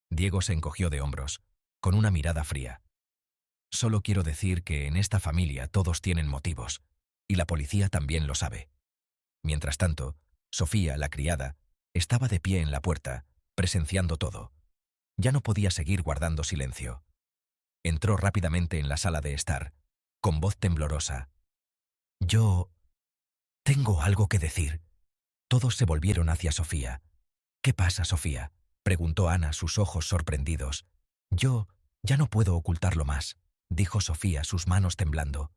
Diego se encogió de hombros, con una mirada fría. «Solo quiero decir que en esta familia todos tienen motivos, y la policía también lo sabe». Mientras tanto, Sofía, la criada, estaba de pie en la puerta, presenciando todo. Ya no podía seguir guardando silencio. Entró rápidamente en la sala de estar, con voz temblorosa. «Yo... tengo algo que decir». Todos se volvieron hacia Sofía. «¿Qué pasa, Sofía?», preguntó Ana, sus ojos sorprendidos. «Yo ya no puedo ocultarlo más», dijo Sofía, sus manos temblando.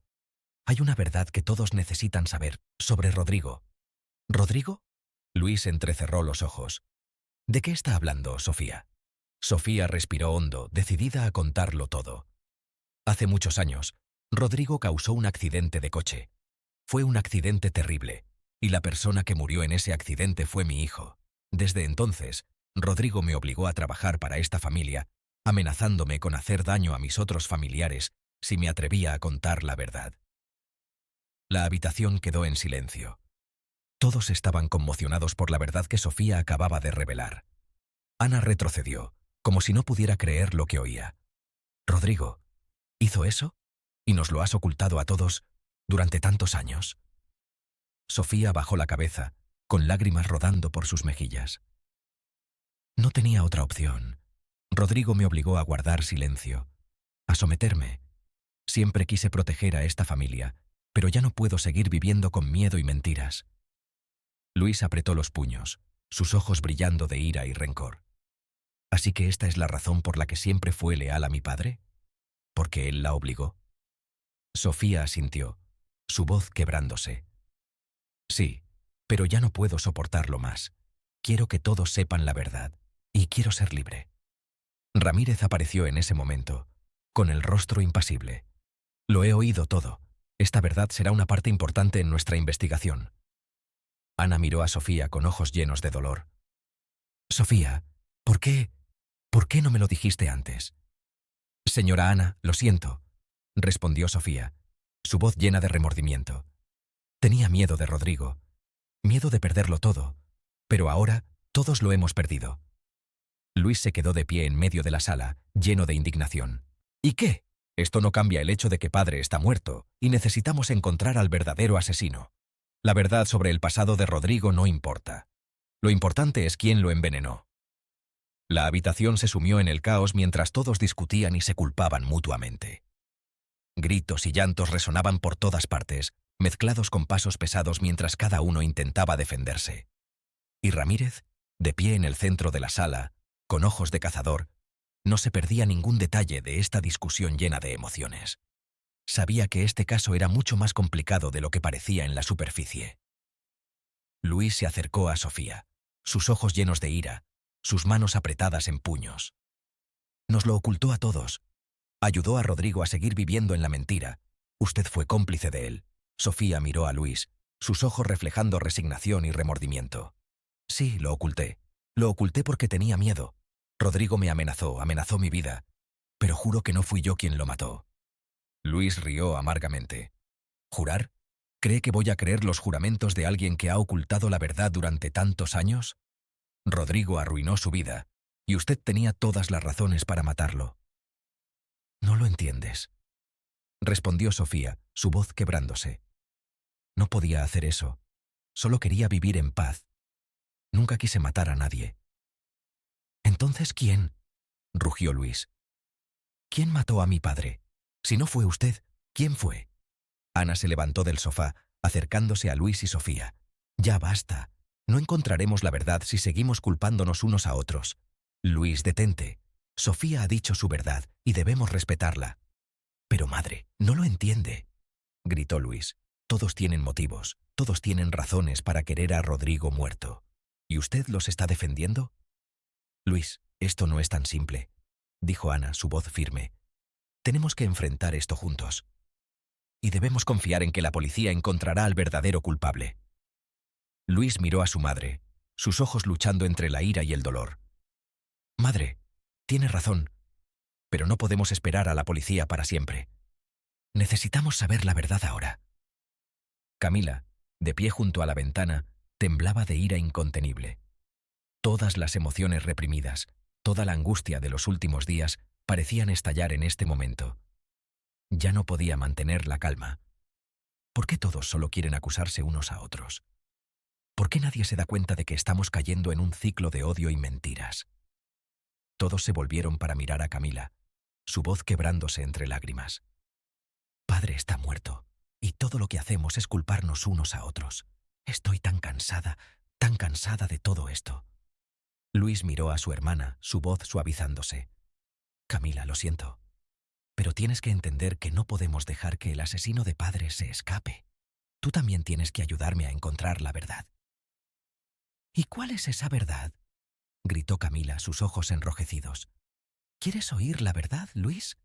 «Hay una verdad que todos necesitan saber, sobre Rodrigo». «¿Rodrigo?». Luis entrecerró los ojos. «¿De qué está hablando, Sofía?». Sofía respiró hondo, decidida a contarlo todo. «Hace muchos años, Rodrigo causó un accidente de coche. Fue un accidente terrible, y la persona que murió en ese accidente fue mi hijo. Desde entonces, Rodrigo me obligó a trabajar para esta familia, amenazándome con hacer daño a mis otros familiares si me atrevía a contar la verdad». La habitación quedó en silencio. Todos estaban conmocionados por la verdad que Sofía acababa de revelar. Ana retrocedió, como si no pudiera creer lo que oía. «Rodrigo, ¿hizo eso? ¿Y nos lo has ocultado a todos durante tantos años?» Sofía bajó la cabeza, con lágrimas rodando por sus mejillas. «No tenía otra opción. Rodrigo me obligó a guardar silencio, a someterme. Siempre quise proteger a esta familia, pero ya no puedo seguir viviendo con miedo y mentiras». Luis apretó los puños, sus ojos brillando de ira y rencor. «¿Así que esta es la razón por la que siempre fue leal a mi padre? ¿Porque él la obligó?» Sofía asintió, su voz quebrándose. «Sí, pero ya no puedo soportarlo más. Quiero que todos sepan la verdad, y quiero ser libre». Ramírez apareció en ese momento, con el rostro impasible. «Lo he oído todo. Esta verdad será una parte importante en nuestra investigación». Ana miró a Sofía con ojos llenos de dolor. «Sofía, ¿por qué no me lo dijiste antes?» «Señora Ana, lo siento», respondió Sofía, su voz llena de remordimiento. «Tenía miedo de Rodrigo, miedo de perderlo todo, pero ahora todos lo hemos perdido». Luis se quedó de pie en medio de la sala, lleno de indignación. «¿Y qué? Esto no cambia el hecho de que padre está muerto y necesitamos encontrar al verdadero asesino. La verdad sobre el pasado de Rodrigo no importa. Lo importante es quién lo envenenó». La habitación se sumió en el caos mientras todos discutían y se culpaban mutuamente. Gritos y llantos resonaban por todas partes, mezclados con pasos pesados mientras cada uno intentaba defenderse. Y Ramírez, de pie en el centro de la sala, con ojos de cazador, no se perdía ningún detalle de esta discusión llena de emociones. Sabía que este caso era mucho más complicado de lo que parecía en la superficie. Luis se acercó a Sofía, sus ojos llenos de ira, sus manos apretadas en puños. «Nos lo ocultó a todos. Ayudó a Rodrigo a seguir viviendo en la mentira. Usted fue cómplice de él». Sofía miró a Luis, sus ojos reflejando resignación y remordimiento. «Sí, lo oculté. Lo oculté porque tenía miedo. Rodrigo me amenazó mi vida. Pero juro que no fui yo quien lo mató». Luis rió amargamente. «¿Jurar? ¿Cree que voy a creer los juramentos de alguien que ha ocultado la verdad durante tantos años? Rodrigo arruinó su vida, y usted tenía todas las razones para matarlo». «No lo entiendes», respondió Sofía, su voz quebrándose. «No podía hacer eso. Solo quería vivir en paz. Nunca quise matar a nadie». «¿Entonces quién?», rugió Luis. «¿Quién mató a mi padre? Si no fue usted, ¿quién fue?». Ana se levantó del sofá, acercándose a Luis y Sofía. «Ya basta. No encontraremos la verdad si seguimos culpándonos unos a otros. Luis, detente. Sofía ha dicho su verdad y debemos respetarla». «Pero madre, no lo entiende», gritó Luis. «Todos tienen motivos, todos tienen razones para querer a Rodrigo muerto. ¿Y usted los está defendiendo?». «Luis, esto no es tan simple», dijo Ana, su voz firme. «Tenemos que enfrentar esto juntos. Y debemos confiar en que la policía encontrará al verdadero culpable». Luis miró a su madre, sus ojos luchando entre la ira y el dolor. «Madre, tiene razón, pero no podemos esperar a la policía para siempre. Necesitamos saber la verdad ahora». Camila, de pie junto a la ventana, temblaba de ira incontenible. Todas las emociones reprimidas, toda la angustia de los últimos días parecían estallar en este momento. Ya no podía mantener la calma. ¿Por qué todos solo quieren acusarse unos a otros? ¿Por qué nadie se da cuenta de que estamos cayendo en un ciclo de odio y mentiras? Todos se volvieron para mirar a Camila, su voz quebrándose entre lágrimas. «Padre está muerto, y todo lo que hacemos es culparnos unos a otros. Estoy tan cansada de todo esto». Luis miró a su hermana, su voz suavizándose. «Camila, lo siento, pero tienes que entender que no podemos dejar que el asesino de padre se escape. Tú también tienes que ayudarme a encontrar la verdad». «¿Y cuál es esa verdad?», gritó Camila, sus ojos enrojecidos. «¿Quieres oír la verdad, Luis?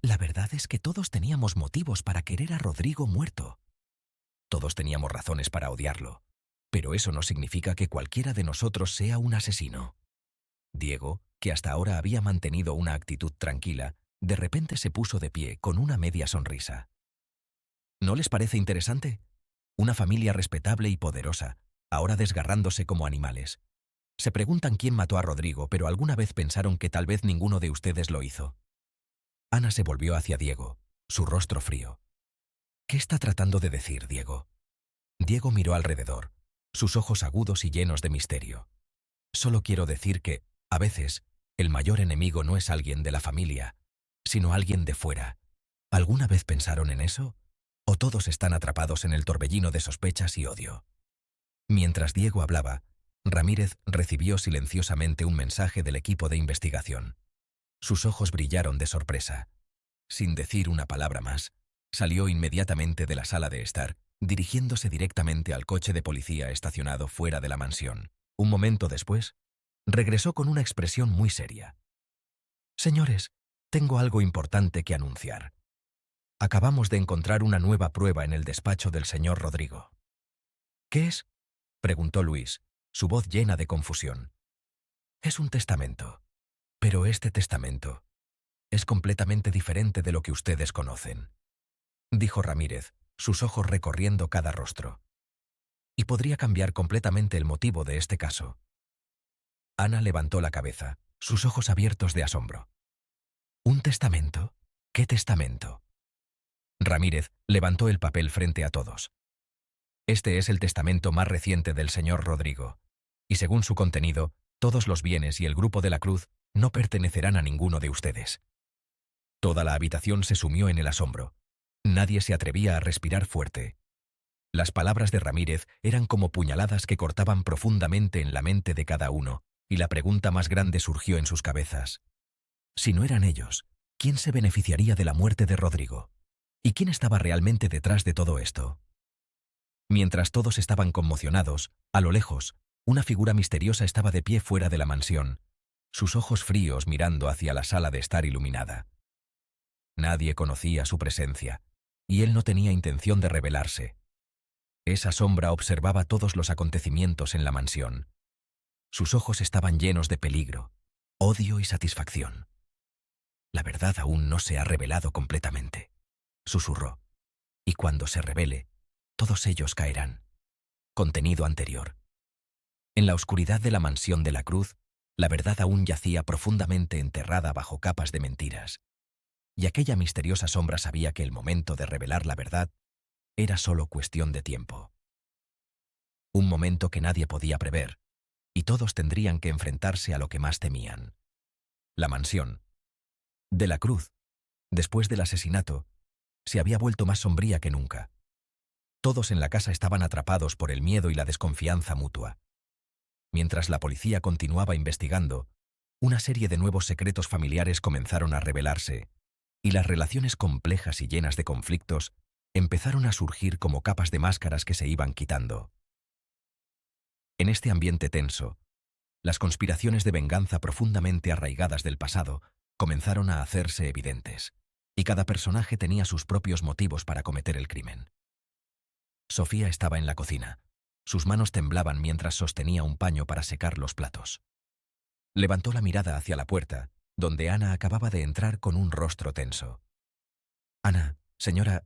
La verdad es que todos teníamos motivos para querer a Rodrigo muerto. Todos teníamos razones para odiarlo, pero eso no significa que cualquiera de nosotros sea un asesino». Diego, que hasta ahora había mantenido una actitud tranquila, de repente se puso de pie con una media sonrisa. «¿No les parece interesante? Una familia respetable y poderosa, ahora desgarrándose como animales. Se preguntan quién mató a Rodrigo, pero alguna vez pensaron que tal vez ninguno de ustedes lo hizo. Ana se volvió hacia Diego, su rostro frío. ¿Qué está tratando de decir, Diego? Diego miró alrededor, sus ojos agudos y llenos de misterio. Solo quiero decir que, a veces, el mayor enemigo no es alguien de la familia, sino alguien de fuera. ¿Alguna vez pensaron en eso? ¿O todos están atrapados en el torbellino de sospechas y odio? Mientras Diego hablaba, Ramírez recibió silenciosamente un mensaje del equipo de investigación. Sus ojos brillaron de sorpresa. Sin decir una palabra más, salió inmediatamente de la sala de estar, dirigiéndose directamente al coche de policía estacionado fuera de la mansión. Un momento después, regresó con una expresión muy seria. «Señores, tengo algo importante que anunciar. Acabamos de encontrar una nueva prueba en el despacho del señor Rodrigo». «¿Qué es?», preguntó Luis, su voz llena de confusión. «Es un testamento. Pero este testamento es completamente diferente de lo que ustedes conocen», dijo Ramírez, sus ojos recorriendo cada rostro. «Y podría cambiar completamente el motivo de este caso». Ana levantó la cabeza, sus ojos abiertos de asombro. «¿Un testamento? ¿Qué testamento?». Ramírez levantó el papel frente a todos. «Este es el testamento más reciente del señor Rodrigo, y según su contenido, todos los bienes y el grupo de la Cruz no pertenecerán a ninguno de ustedes». Toda la habitación se sumió en el asombro. Nadie se atrevía a respirar fuerte. Las palabras de Ramírez eran como puñaladas que cortaban profundamente en la mente de cada uno, y la pregunta más grande surgió en sus cabezas. Si no eran ellos, ¿quién se beneficiaría de la muerte de Rodrigo? ¿Y quién estaba realmente detrás de todo esto? Mientras todos estaban conmocionados, a lo lejos, una figura misteriosa estaba de pie fuera de la mansión, sus ojos fríos mirando hacia la sala de estar iluminada. Nadie conocía su presencia, y él no tenía intención de revelarse. Esa sombra observaba todos los acontecimientos en la mansión. Sus ojos estaban llenos de peligro, odio y satisfacción. «La verdad aún no se ha revelado completamente», susurró. «Y cuando se revele, todos ellos caerán». Contenido anterior. En la oscuridad de la mansión de la Cruz, la verdad aún yacía profundamente enterrada bajo capas de mentiras. Y aquella misteriosa sombra sabía que el momento de revelar la verdad era solo cuestión de tiempo. Un momento que nadie podía prever, y todos tendrían que enfrentarse a lo que más temían. La mansión de la Cruz, después del asesinato, se había vuelto más sombría que nunca. Todos en la casa estaban atrapados por el miedo y la desconfianza mutua. Mientras la policía continuaba investigando, una serie de nuevos secretos familiares comenzaron a revelarse, y las relaciones complejas y llenas de conflictos empezaron a surgir como capas de máscaras que se iban quitando. En este ambiente tenso, las conspiraciones de venganza profundamente arraigadas del pasado comenzaron a hacerse evidentes, y cada personaje tenía sus propios motivos para cometer el crimen. Sofía estaba en la cocina. Sus manos temblaban mientras sostenía un paño para secar los platos. Levantó la mirada hacia la puerta, donde Ana acababa de entrar con un rostro tenso. «Ana, señora,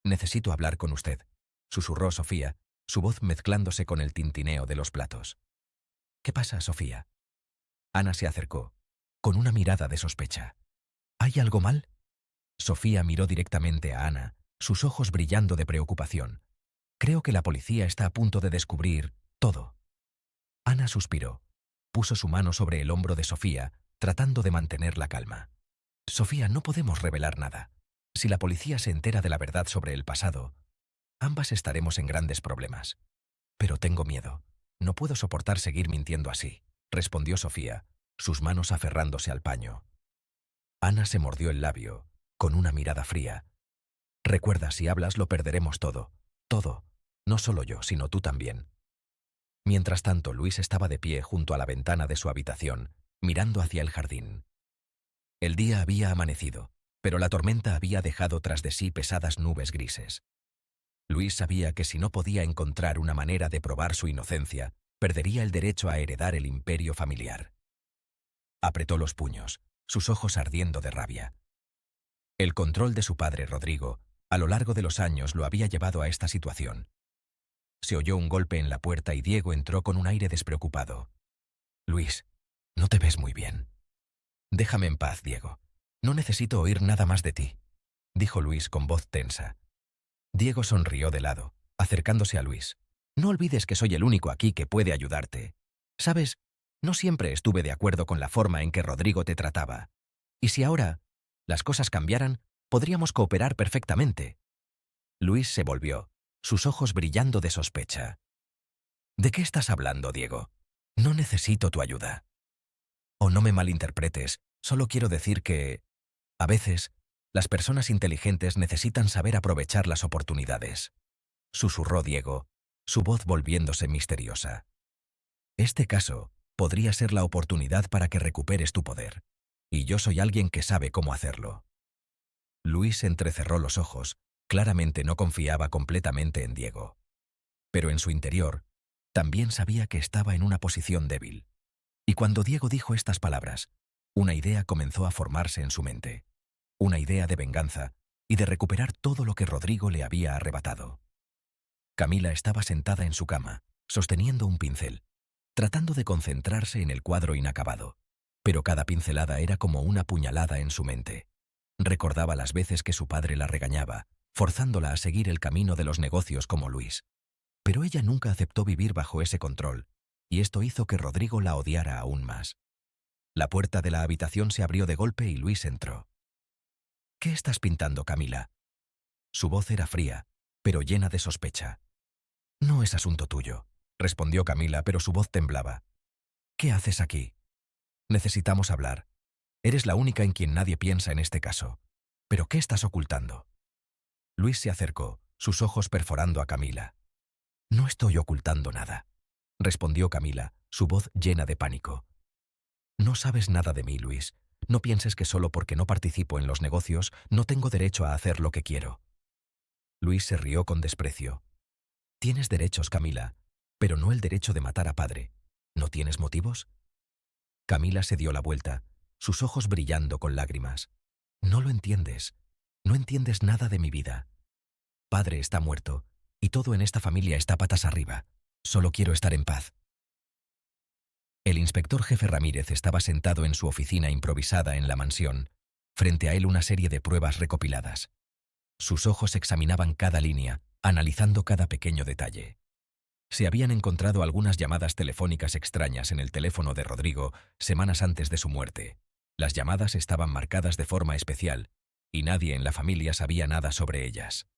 necesito hablar con usted», susurró Sofía, su voz mezclándose con el tintineo de los platos. «¿Qué pasa, Sofía?». Ana se acercó, con una mirada de sospecha. «¿Hay algo mal?». Sofía miró directamente a Ana, sus ojos brillando de preocupación. «Creo que la policía está a punto de descubrir todo». Ana suspiró, puso su mano sobre el hombro de Sofía, tratando de mantener la calma. «Sofía, no podemos revelar nada. Si la policía se entera de la verdad sobre el pasado, ambas estaremos en grandes problemas. Pero tengo miedo. No puedo soportar seguir mintiendo así», respondió Sofía, sus manos aferrándose al paño. Ana se mordió el labio, con una mirada fría. «Recuerda, si hablas lo perderemos todo. Todo. No solo yo, sino tú también». Mientras tanto, Luis estaba de pie junto a la ventana de su habitación, mirando hacia el jardín. El día había amanecido, pero la tormenta había dejado tras de sí pesadas nubes grises. Luis sabía que si no podía encontrar una manera de probar su inocencia, perdería el derecho a heredar el imperio familiar. Apretó los puños, sus ojos ardiendo de rabia. El control de su padre, Rodrigo, a lo largo de los años lo había llevado a esta situación. Se oyó un golpe en la puerta y Diego entró con un aire despreocupado. Luis, no te ves muy bien. Déjame en paz, Diego. No necesito oír nada más de ti, dijo Luis con voz tensa. Diego sonrió de lado, acercándose a Luis. No olvides que soy el único aquí que puede ayudarte. Sabes, no siempre estuve de acuerdo con la forma en que Rodrigo te trataba. Y si ahora las cosas cambiaran, podríamos cooperar perfectamente. Luis se volvió, sus ojos brillando de sospecha. ¿De qué estás hablando, Diego? No necesito tu ayuda. O no me malinterpretes, solo quiero decir que, a veces, las personas inteligentes necesitan saber aprovechar las oportunidades. Susurró Diego, su voz volviéndose misteriosa. Este caso podría ser la oportunidad para que recuperes tu poder, y yo soy alguien que sabe cómo hacerlo. Luis entrecerró los ojos, claramente no confiaba completamente en Diego. Pero en su interior, también sabía que estaba en una posición débil. Y cuando Diego dijo estas palabras, una idea comenzó a formarse en su mente. Una idea de venganza y de recuperar todo lo que Rodrigo le había arrebatado. Camila estaba sentada en su cama, sosteniendo un pincel, tratando de concentrarse en el cuadro inacabado. Pero cada pincelada era como una puñalada en su mente. Recordaba las veces que su padre la regañaba, forzándola a seguir el camino de los negocios como Luis. Pero ella nunca aceptó vivir bajo ese control, y esto hizo que Rodrigo la odiara aún más. La puerta de la habitación se abrió de golpe y Luis entró. ¿Qué estás pintando, Camila? Su voz era fría, pero llena de sospecha. No es asunto tuyo, respondió Camila, pero su voz temblaba. ¿Qué haces aquí? Necesitamos hablar. Eres la única en quien nadie piensa en este caso. ¿Pero qué estás ocultando? Luis se acercó, sus ojos perforando a Camila. No estoy ocultando nada, respondió Camila, su voz llena de pánico. No sabes nada de mí, Luis. No pienses que solo porque no participo en los negocios no tengo derecho a hacer lo que quiero. Luis se rió con desprecio. Tienes derechos, Camila, pero no el derecho de matar a padre. ¿No tienes motivos? Camila se dio la vuelta, sus ojos brillando con lágrimas. No lo entiendes. No entiendes nada de mi vida. Padre está muerto, y todo en esta familia está patas arriba. Solo quiero estar en paz. El inspector jefe Ramírez estaba sentado en su oficina improvisada en la mansión, frente a él una serie de pruebas recopiladas. Sus ojos examinaban cada línea, analizando cada pequeño detalle. Se habían encontrado algunas llamadas telefónicas extrañas en el teléfono de Rodrigo semanas antes de su muerte. Las llamadas estaban marcadas de forma especial, y nadie en la familia sabía nada sobre ellas.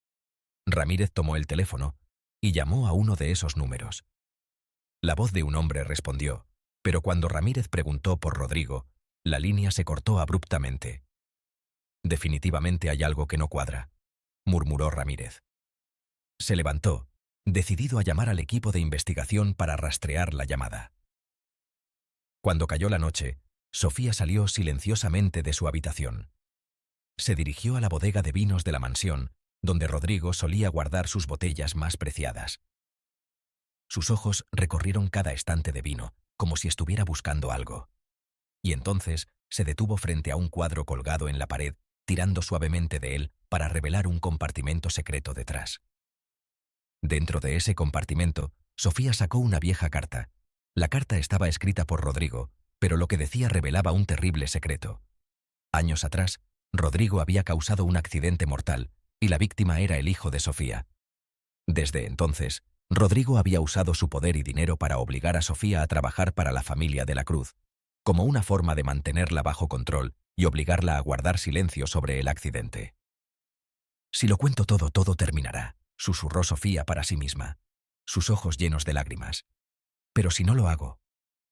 Ramírez tomó el teléfono y llamó a uno de esos números. La voz de un hombre respondió, pero cuando Ramírez preguntó por Rodrigo, la línea se cortó abruptamente. Definitivamente hay algo que no cuadra, murmuró Ramírez. Se levantó, decidido a llamar al equipo de investigación para rastrear la llamada. Cuando cayó la noche, Sofía salió silenciosamente de su habitación. Se dirigió a la bodega de vinos de la mansión, donde Rodrigo solía guardar sus botellas más preciadas. Sus ojos recorrieron cada estante de vino, como si estuviera buscando algo. Y entonces se detuvo frente a un cuadro colgado en la pared, tirando suavemente de él para revelar un compartimento secreto detrás. Dentro de ese compartimento, Sofía sacó una vieja carta. La carta estaba escrita por Rodrigo, pero lo que decía revelaba un terrible secreto. Años atrás, Rodrigo había causado un accidente mortal, y la víctima era el hijo de Sofía. Desde entonces, Rodrigo había usado su poder y dinero para obligar a Sofía a trabajar para la familia de la Cruz, como una forma de mantenerla bajo control y obligarla a guardar silencio sobre el accidente. Si lo cuento todo, todo terminará, susurró Sofía para sí misma, sus ojos llenos de lágrimas. Pero si no lo hago,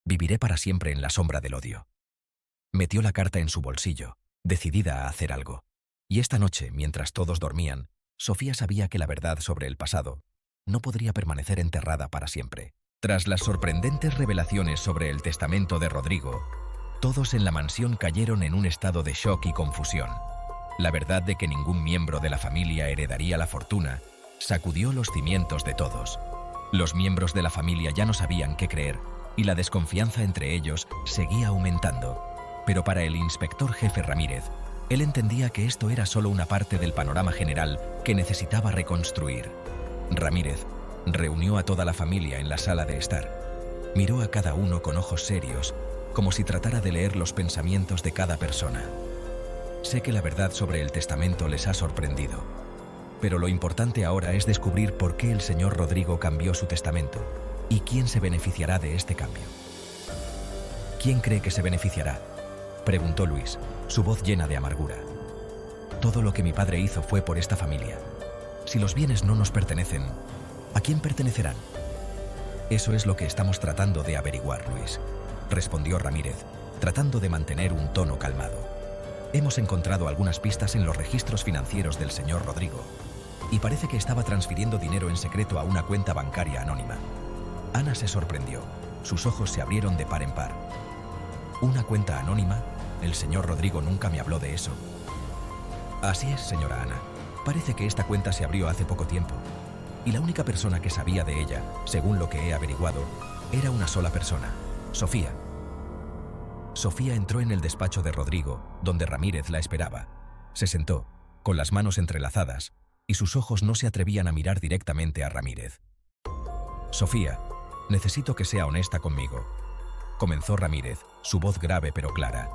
viviré para siempre en la sombra del odio. Metió la carta en su bolsillo, decidida a hacer algo. Y esta noche, mientras todos dormían, Sofía sabía que la verdad sobre el pasado no podría permanecer enterrada para siempre. Tras las sorprendentes revelaciones sobre el testamento de Rodrigo, todos en la mansión cayeron en un estado de shock y confusión. La verdad de que ningún miembro de la familia heredaría la fortuna sacudió los cimientos de todos. Los miembros de la familia ya no sabían qué creer, y la desconfianza entre ellos seguía aumentando. Pero para el inspector jefe Ramírez, él entendía que esto era solo una parte del panorama general que necesitaba reconstruir. Ramírez Reunió a toda la familia en la sala de estar. Miró a cada uno con ojos serios, como si tratara de leer los pensamientos de cada persona. Sé que la verdad sobre el testamento les ha sorprendido, pero lo importante ahora es descubrir por qué el señor Rodrigo cambió su testamento y quién se beneficiará de este cambio. ¿Quién cree que se beneficiará?, preguntó Luis, su voz llena de amargura. Todo lo que mi padre hizo fue por esta familia. Si los bienes no nos pertenecen, ¿a quién pertenecerán? Eso es lo que estamos tratando de averiguar, Luis, respondió Ramírez, tratando de mantener un tono calmado. Hemos encontrado algunas pistas en los registros financieros del señor Rodrigo, y parece que estaba transfiriendo dinero en secreto a una cuenta bancaria anónima. Ana se sorprendió. Sus ojos se abrieron de par en par. ¿Una cuenta anónima? El señor Rodrigo nunca me habló de eso. Así es, señora Ana. Parece que esta cuenta se abrió hace poco tiempo, y la única persona que sabía de ella, según lo que he averiguado, era una sola persona, Sofía. Sofía entró en el despacho de Rodrigo, donde Ramírez la esperaba. Se sentó, con las manos entrelazadas, y sus ojos no se atrevían a mirar directamente a Ramírez. Sofía, necesito que sea honesta conmigo, comenzó Ramírez, su voz grave pero clara.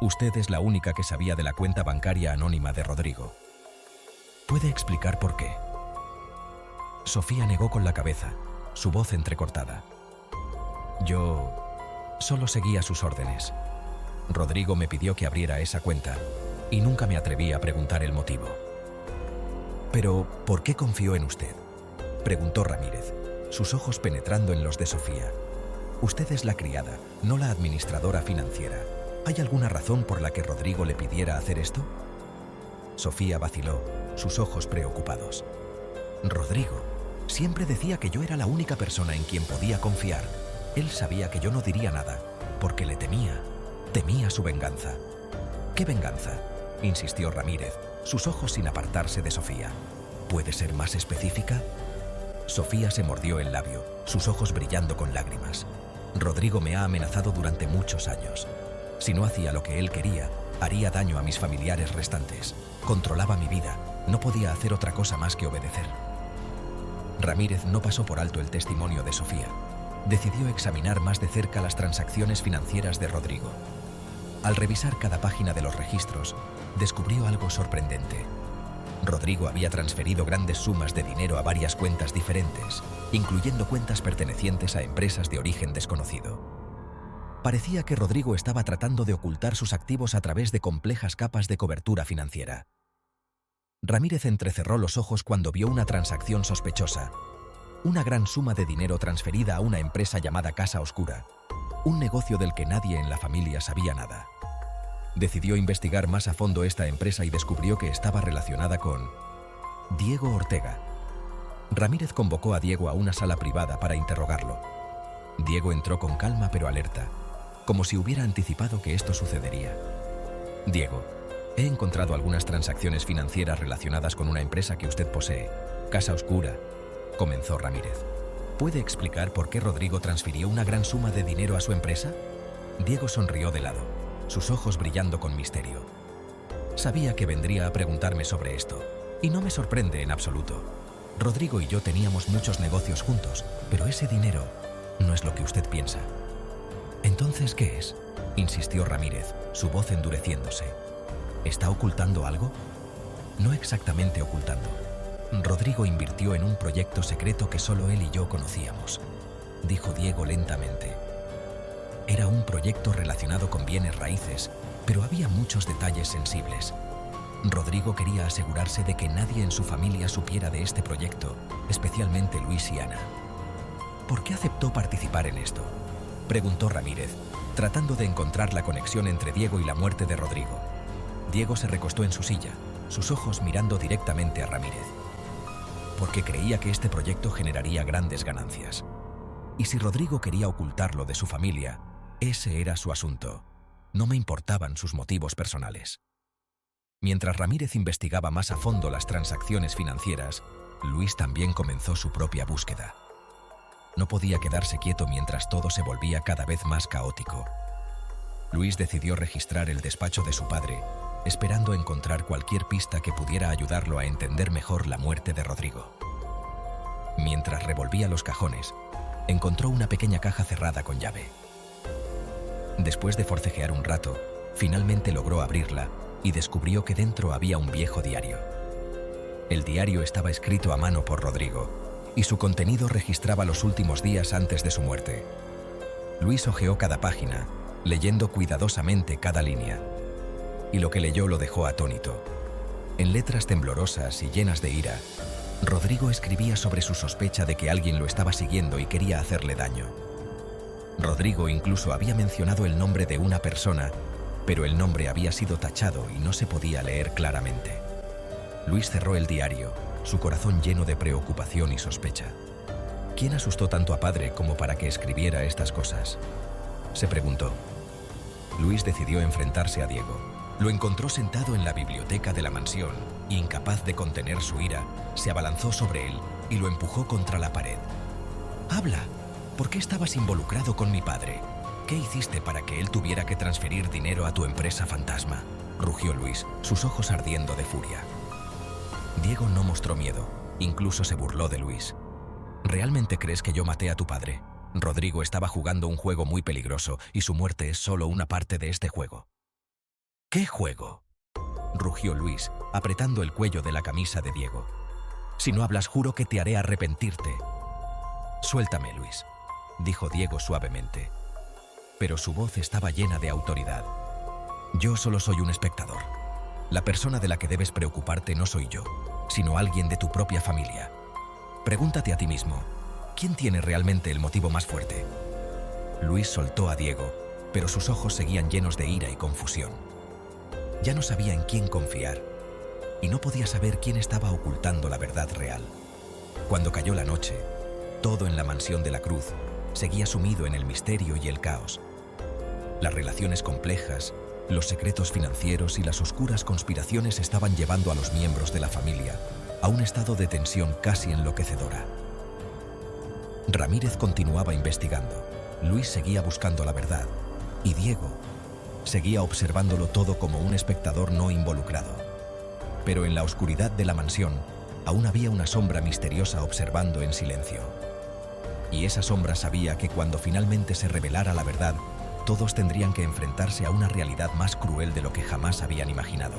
Usted es la única que sabía de la cuenta bancaria anónima de Rodrigo. ¿Puede explicar por qué? Sofía negó con la cabeza, su voz entrecortada. Yo solo seguía sus órdenes. Rodrigo me pidió que abriera esa cuenta y nunca me atreví a preguntar el motivo. ¿Pero por qué confió en usted?, preguntó Ramírez, sus ojos penetrando en los de Sofía. Usted es la criada, no la administradora financiera. ¿Hay alguna razón por la que Rodrigo le pidiera hacer esto? Sofía vaciló, sus ojos preocupados. Rodrigo siempre decía que yo era la única persona en quien podía confiar. Él sabía que yo no diría nada, porque le temía su venganza. ¿Qué venganza?, insistió Ramírez, sus ojos sin apartarse de Sofía. ¿Puede ser más específica? Sofía se mordió el labio, sus ojos brillando con lágrimas. Rodrigo me ha amenazado durante muchos años. Si no hacía lo que él quería, haría daño a mis familiares restantes. Controlaba mi vida, no podía hacer otra cosa más que obedecer. Ramírez no pasó por alto el testimonio de Sofía. Decidió examinar más de cerca las transacciones financieras de Rodrigo. Al revisar cada página de los registros, descubrió algo sorprendente. Rodrigo había transferido grandes sumas de dinero a varias cuentas diferentes, incluyendo cuentas pertenecientes a empresas de origen desconocido. Parecía que Rodrigo estaba tratando de ocultar sus activos a través de complejas capas de cobertura financiera. Ramírez entrecerró los ojos cuando vio una transacción sospechosa. Una gran suma de dinero transferida a una empresa llamada Casa Oscura, un negocio del que nadie en la familia sabía nada. Decidió investigar más a fondo esta empresa y descubrió que estaba relacionada con Diego Ortega. Ramírez convocó a Diego a una sala privada para interrogarlo. Diego entró con calma pero alerta, como si hubiera anticipado que esto sucedería. Diego, he encontrado algunas transacciones financieras relacionadas con una empresa que usted posee, Casa Oscura, comenzó Ramírez. ¿Puede explicar por qué Rodrigo transfirió una gran suma de dinero a su empresa? Diego sonrió de lado, sus ojos brillando con misterio. Sabía que vendría a preguntarme sobre esto, y no me sorprende en absoluto. Rodrigo y yo teníamos muchos negocios juntos, pero ese dinero no es lo que usted piensa. ¿Entonces qué es?, insistió Ramírez, su voz endureciéndose. ¿Está ocultando algo? No exactamente ocultando. Rodrigo invirtió en un proyecto secreto que solo él y yo conocíamos, dijo Diego lentamente. Era un proyecto relacionado con bienes raíces, pero había muchos detalles sensibles. Rodrigo quería asegurarse de que nadie en su familia supiera de este proyecto, especialmente Luis y Ana. ¿Por qué aceptó participar en esto?, preguntó Ramírez, tratando de encontrar la conexión entre Diego y la muerte de Rodrigo. Diego se recostó en su silla, sus ojos mirando directamente a Ramírez. Porque creía que este proyecto generaría grandes ganancias. Y si Rodrigo quería ocultarlo de su familia, ese era su asunto. No me importaban sus motivos personales. Mientras Ramírez investigaba más a fondo las transacciones financieras, Luis también comenzó su propia búsqueda. No podía quedarse quieto mientras todo se volvía cada vez más caótico. Luis decidió registrar el despacho de su padre, esperando encontrar cualquier pista que pudiera ayudarlo a entender mejor la muerte de Rodrigo. Mientras revolvía los cajones, encontró una pequeña caja cerrada con llave. Después de forcejear un rato, finalmente logró abrirla y descubrió que dentro había un viejo diario. El diario estaba escrito a mano por Rodrigo, y su contenido registraba los últimos días antes de su muerte. Luis hojeó cada página, leyendo cuidadosamente cada línea, y lo que leyó lo dejó atónito. En letras temblorosas y llenas de ira, Rodrigo escribía sobre su sospecha de que alguien lo estaba siguiendo y quería hacerle daño. Rodrigo incluso había mencionado el nombre de una persona, pero el nombre había sido tachado y no se podía leer claramente. Luis cerró el diario, su corazón lleno de preocupación y sospecha. ¿Quién asustó tanto a padre como para que escribiera estas cosas?, se preguntó. Luis decidió enfrentarse a Diego. Lo encontró sentado en la biblioteca de la mansión, y incapaz de contener su ira, se abalanzó sobre él y lo empujó contra la pared. «Habla. ¿Por qué estabas involucrado con mi padre? ¿Qué hiciste para que él tuviera que transferir dinero a tu empresa fantasma?», rugió Luis, sus ojos ardiendo de furia. Diego no mostró miedo, incluso se burló de Luis. «¿Realmente crees que yo maté a tu padre? Rodrigo estaba jugando un juego muy peligroso y su muerte es solo una parte de este juego». «¿Qué juego?», rugió Luis, apretando el cuello de la camisa de Diego. «Si no hablas, juro que te haré arrepentirte». «Suéltame, Luis», dijo Diego suavemente. Pero su voz estaba llena de autoridad. «Yo solo soy un espectador. La persona de la que debes preocuparte no soy yo, sino alguien de tu propia familia. Pregúntate a ti mismo, ¿quién tiene realmente el motivo más fuerte?». Luis soltó a Diego, pero sus ojos seguían llenos de ira y confusión. Ya no sabía en quién confiar, y no podía saber quién estaba ocultando la verdad real. Cuando cayó la noche, todo en la mansión de la Cruz seguía sumido en el misterio y el caos. Las relaciones complejas, los secretos financieros y las oscuras conspiraciones estaban llevando a los miembros de la familia a un estado de tensión casi enloquecedora. Ramírez continuaba investigando, Luis seguía buscando la verdad, y Diego seguía observándolo todo como un espectador no involucrado. Pero en la oscuridad de la mansión aún había una sombra misteriosa observando en silencio. Y esa sombra sabía que cuando finalmente se revelara la verdad, todos tendrían que enfrentarse a una realidad más cruel de lo que jamás habían imaginado.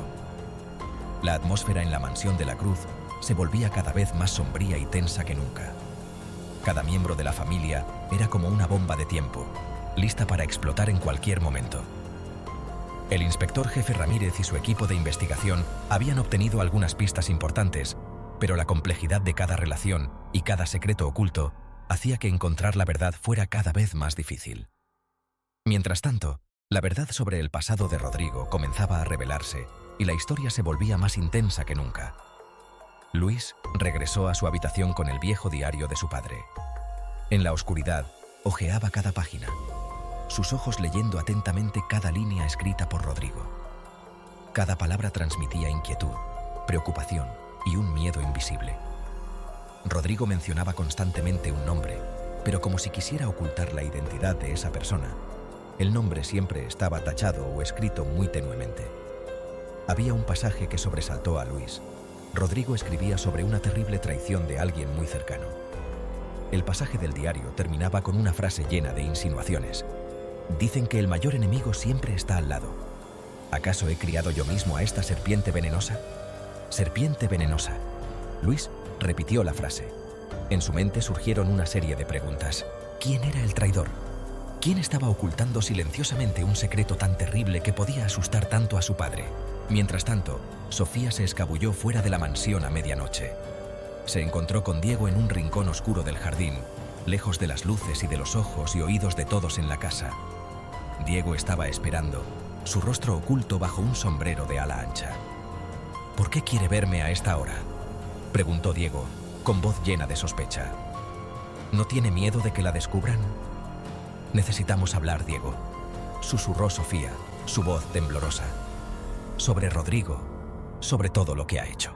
La atmósfera en la mansión de la Cruz se volvía cada vez más sombría y tensa que nunca. Cada miembro de la familia era como una bomba de tiempo, lista para explotar en cualquier momento. El inspector jefe Ramírez y su equipo de investigación habían obtenido algunas pistas importantes, pero la complejidad de cada relación y cada secreto oculto hacía que encontrar la verdad fuera cada vez más difícil. Mientras tanto, la verdad sobre el pasado de Rodrigo comenzaba a revelarse y la historia se volvía más intensa que nunca. Luis regresó a su habitación con el viejo diario de su padre. En la oscuridad, hojeaba cada página, sus ojos leyendo atentamente cada línea escrita por Rodrigo. Cada palabra transmitía inquietud, preocupación y un miedo invisible. Rodrigo mencionaba constantemente un nombre, pero como si quisiera ocultar la identidad de esa persona. El nombre siempre estaba tachado o escrito muy tenuemente. Había un pasaje que sobresaltó a Luis. Rodrigo escribía sobre una terrible traición de alguien muy cercano. El pasaje del diario terminaba con una frase llena de insinuaciones. «Dicen que el mayor enemigo siempre está al lado. ¿Acaso he criado yo mismo a esta serpiente venenosa? Serpiente venenosa». Luis repitió la frase. En su mente surgieron una serie de preguntas. ¿Quién era el traidor? ¿Quién estaba ocultando silenciosamente un secreto tan terrible que podía asustar tanto a su padre? Mientras tanto, Sofía se escabulló fuera de la mansión a medianoche. Se encontró con Diego en un rincón oscuro del jardín, lejos de las luces y de los ojos y oídos de todos en la casa. Diego estaba esperando, su rostro oculto bajo un sombrero de ala ancha. «¿Por qué quiere verme a esta hora?», preguntó Diego, con voz llena de sospecha. «¿No tiene miedo de que la descubran?». «Necesitamos hablar, Diego», susurró Sofía, su voz temblorosa. «Sobre Rodrigo, sobre todo lo que ha hecho».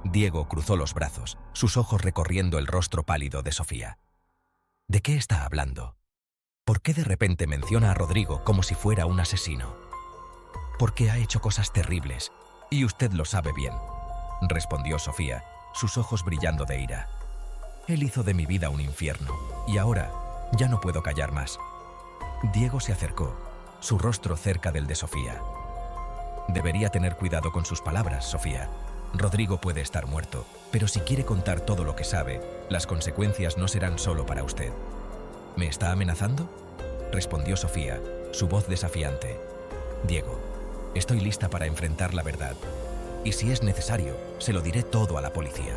Diego cruzó los brazos, sus ojos recorriendo el rostro pálido de Sofía. «¿De qué está hablando? ¿Por qué de repente menciona a Rodrigo como si fuera un asesino?». «Porque ha hecho cosas terribles, y usted lo sabe bien», respondió Sofía, sus ojos brillando de ira. Él hizo de mi vida un infierno, y ahora ya no puedo callar más. Diego se acercó, su rostro cerca del de Sofía. Debería tener cuidado con sus palabras, Sofía. Rodrigo puede estar muerto, pero si quiere contar todo lo que sabe, las consecuencias no serán solo para usted. ¿Me está amenazando?, respondió Sofía, su voz desafiante. Diego, estoy lista para enfrentar la verdad, y si es necesario, se lo diré todo a la policía.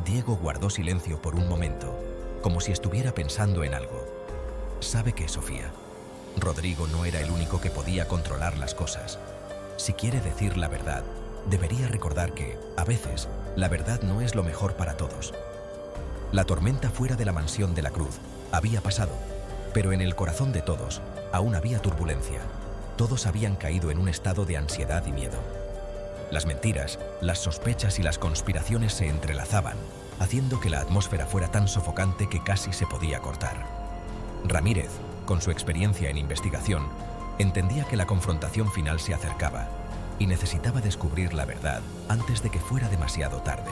Diego guardó silencio por un momento, como si estuviera pensando en algo. ¿Sabe qué, Sofía? Rodrigo no era el único que podía controlar las cosas. Si quiere decir la verdad, debería recordar que, a veces, la verdad no es lo mejor para todos. La tormenta fuera de la mansión de la Cruz había pasado, pero en el corazón de todos aún había turbulencia. Todos habían caído en un estado de ansiedad y miedo. Las mentiras, las sospechas y las conspiraciones se entrelazaban, haciendo que la atmósfera fuera tan sofocante que casi se podía cortar. Ramírez, con su experiencia en investigación, entendía que la confrontación final se acercaba y necesitaba descubrir la verdad antes de que fuera demasiado tarde.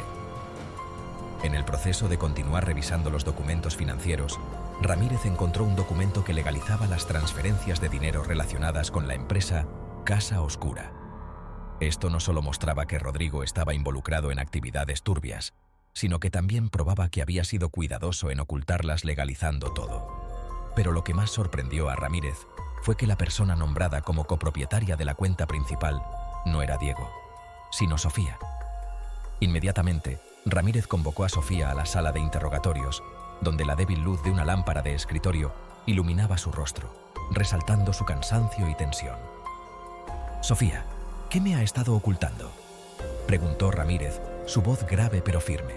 En el proceso de continuar revisando los documentos financieros, Ramírez encontró un documento que legalizaba las transferencias de dinero relacionadas con la empresa Casa Oscura. Esto no solo mostraba que Rodrigo estaba involucrado en actividades turbias, sino que también probaba que había sido cuidadoso en ocultarlas legalizando todo. Pero lo que más sorprendió a Ramírez fue que la persona nombrada como copropietaria de la cuenta principal no era Diego, sino Sofía. Inmediatamente, Ramírez convocó a Sofía a la sala de interrogatorios, donde la débil luz de una lámpara de escritorio iluminaba su rostro, resaltando su cansancio y tensión. «Sofía, ¿qué me ha estado ocultando?», preguntó Ramírez, su voz grave pero firme.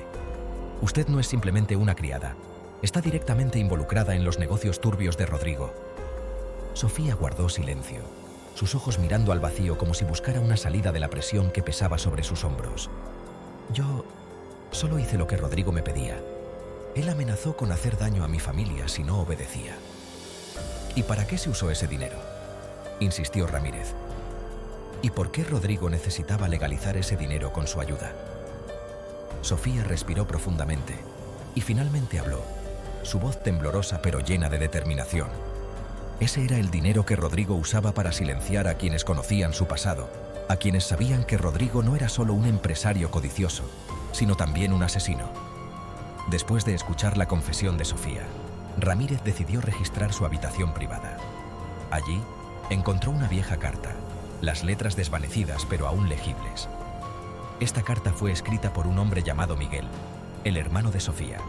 «Usted no es simplemente una criada. Está directamente involucrada en los negocios turbios de Rodrigo». Sofía guardó silencio, sus ojos mirando al vacío como si buscara una salida de la presión que pesaba sobre sus hombros. «Yo solo hice lo que Rodrigo me pedía. Él amenazó con hacer daño a mi familia si no obedecía». «¿Y para qué se usó ese dinero?», insistió Ramírez. «¿Y por qué Rodrigo necesitaba legalizar ese dinero con su ayuda?». Sofía respiró profundamente y finalmente habló, su voz temblorosa pero llena de determinación. Ese era el dinero que Rodrigo usaba para silenciar a quienes conocían su pasado, a quienes sabían que Rodrigo no era solo un empresario codicioso, sino también un asesino. Después de escuchar la confesión de Sofía, Ramírez decidió registrar su habitación privada. Allí, encontró una vieja carta, las letras desvanecidas pero aún legibles. Esta carta fue escrita por un hombre llamado Miguel, el hermano de Sofía.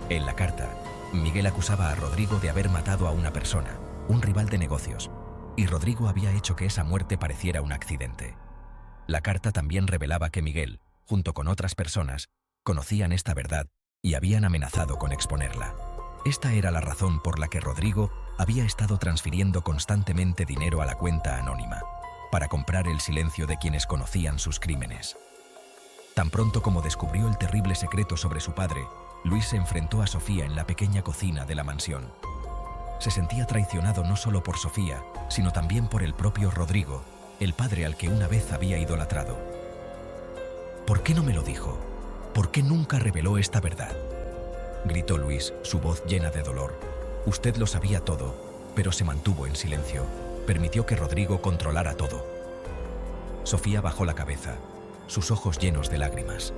En la carta, Miguel acusaba a Rodrigo de haber matado a una persona, un rival de negocios, y Rodrigo había hecho que esa muerte pareciera un accidente. La carta también revelaba que Miguel, junto con otras personas, conocían esta verdad y habían amenazado con exponerla. Esta era la razón por la que Rodrigo había estado transfiriendo constantemente dinero a la cuenta anónima, para comprar el silencio de quienes conocían sus crímenes. Tan pronto como descubrió el terrible secreto sobre su padre, Luis se enfrentó a Sofía en la pequeña cocina de la mansión. Se sentía traicionado no solo por Sofía, sino también por el propio Rodrigo, el padre al que una vez había idolatrado. «¿Por qué no me lo dijo? ¿Por qué nunca reveló esta verdad?», gritó Luis, su voz llena de dolor. «Usted lo sabía todo, pero se mantuvo en silencio. Permitió que Rodrigo controlara todo». Sofía bajó la cabeza, sus ojos llenos de lágrimas.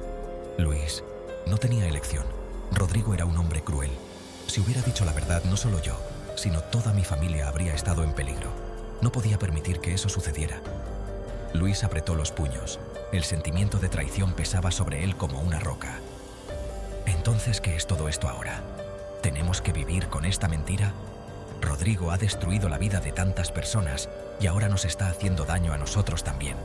«Luis, no tenía elección. Rodrigo era un hombre cruel. Si hubiera dicho la verdad, no solo yo, sino toda mi familia habría estado en peligro. No podía permitir que eso sucediera». Luis apretó los puños. El sentimiento de traición pesaba sobre él como una roca. «¿Entonces qué es todo esto ahora? ¿Tenemos que vivir con esta mentira? Rodrigo ha destruido la vida de tantas personas y ahora nos está haciendo daño a nosotros también».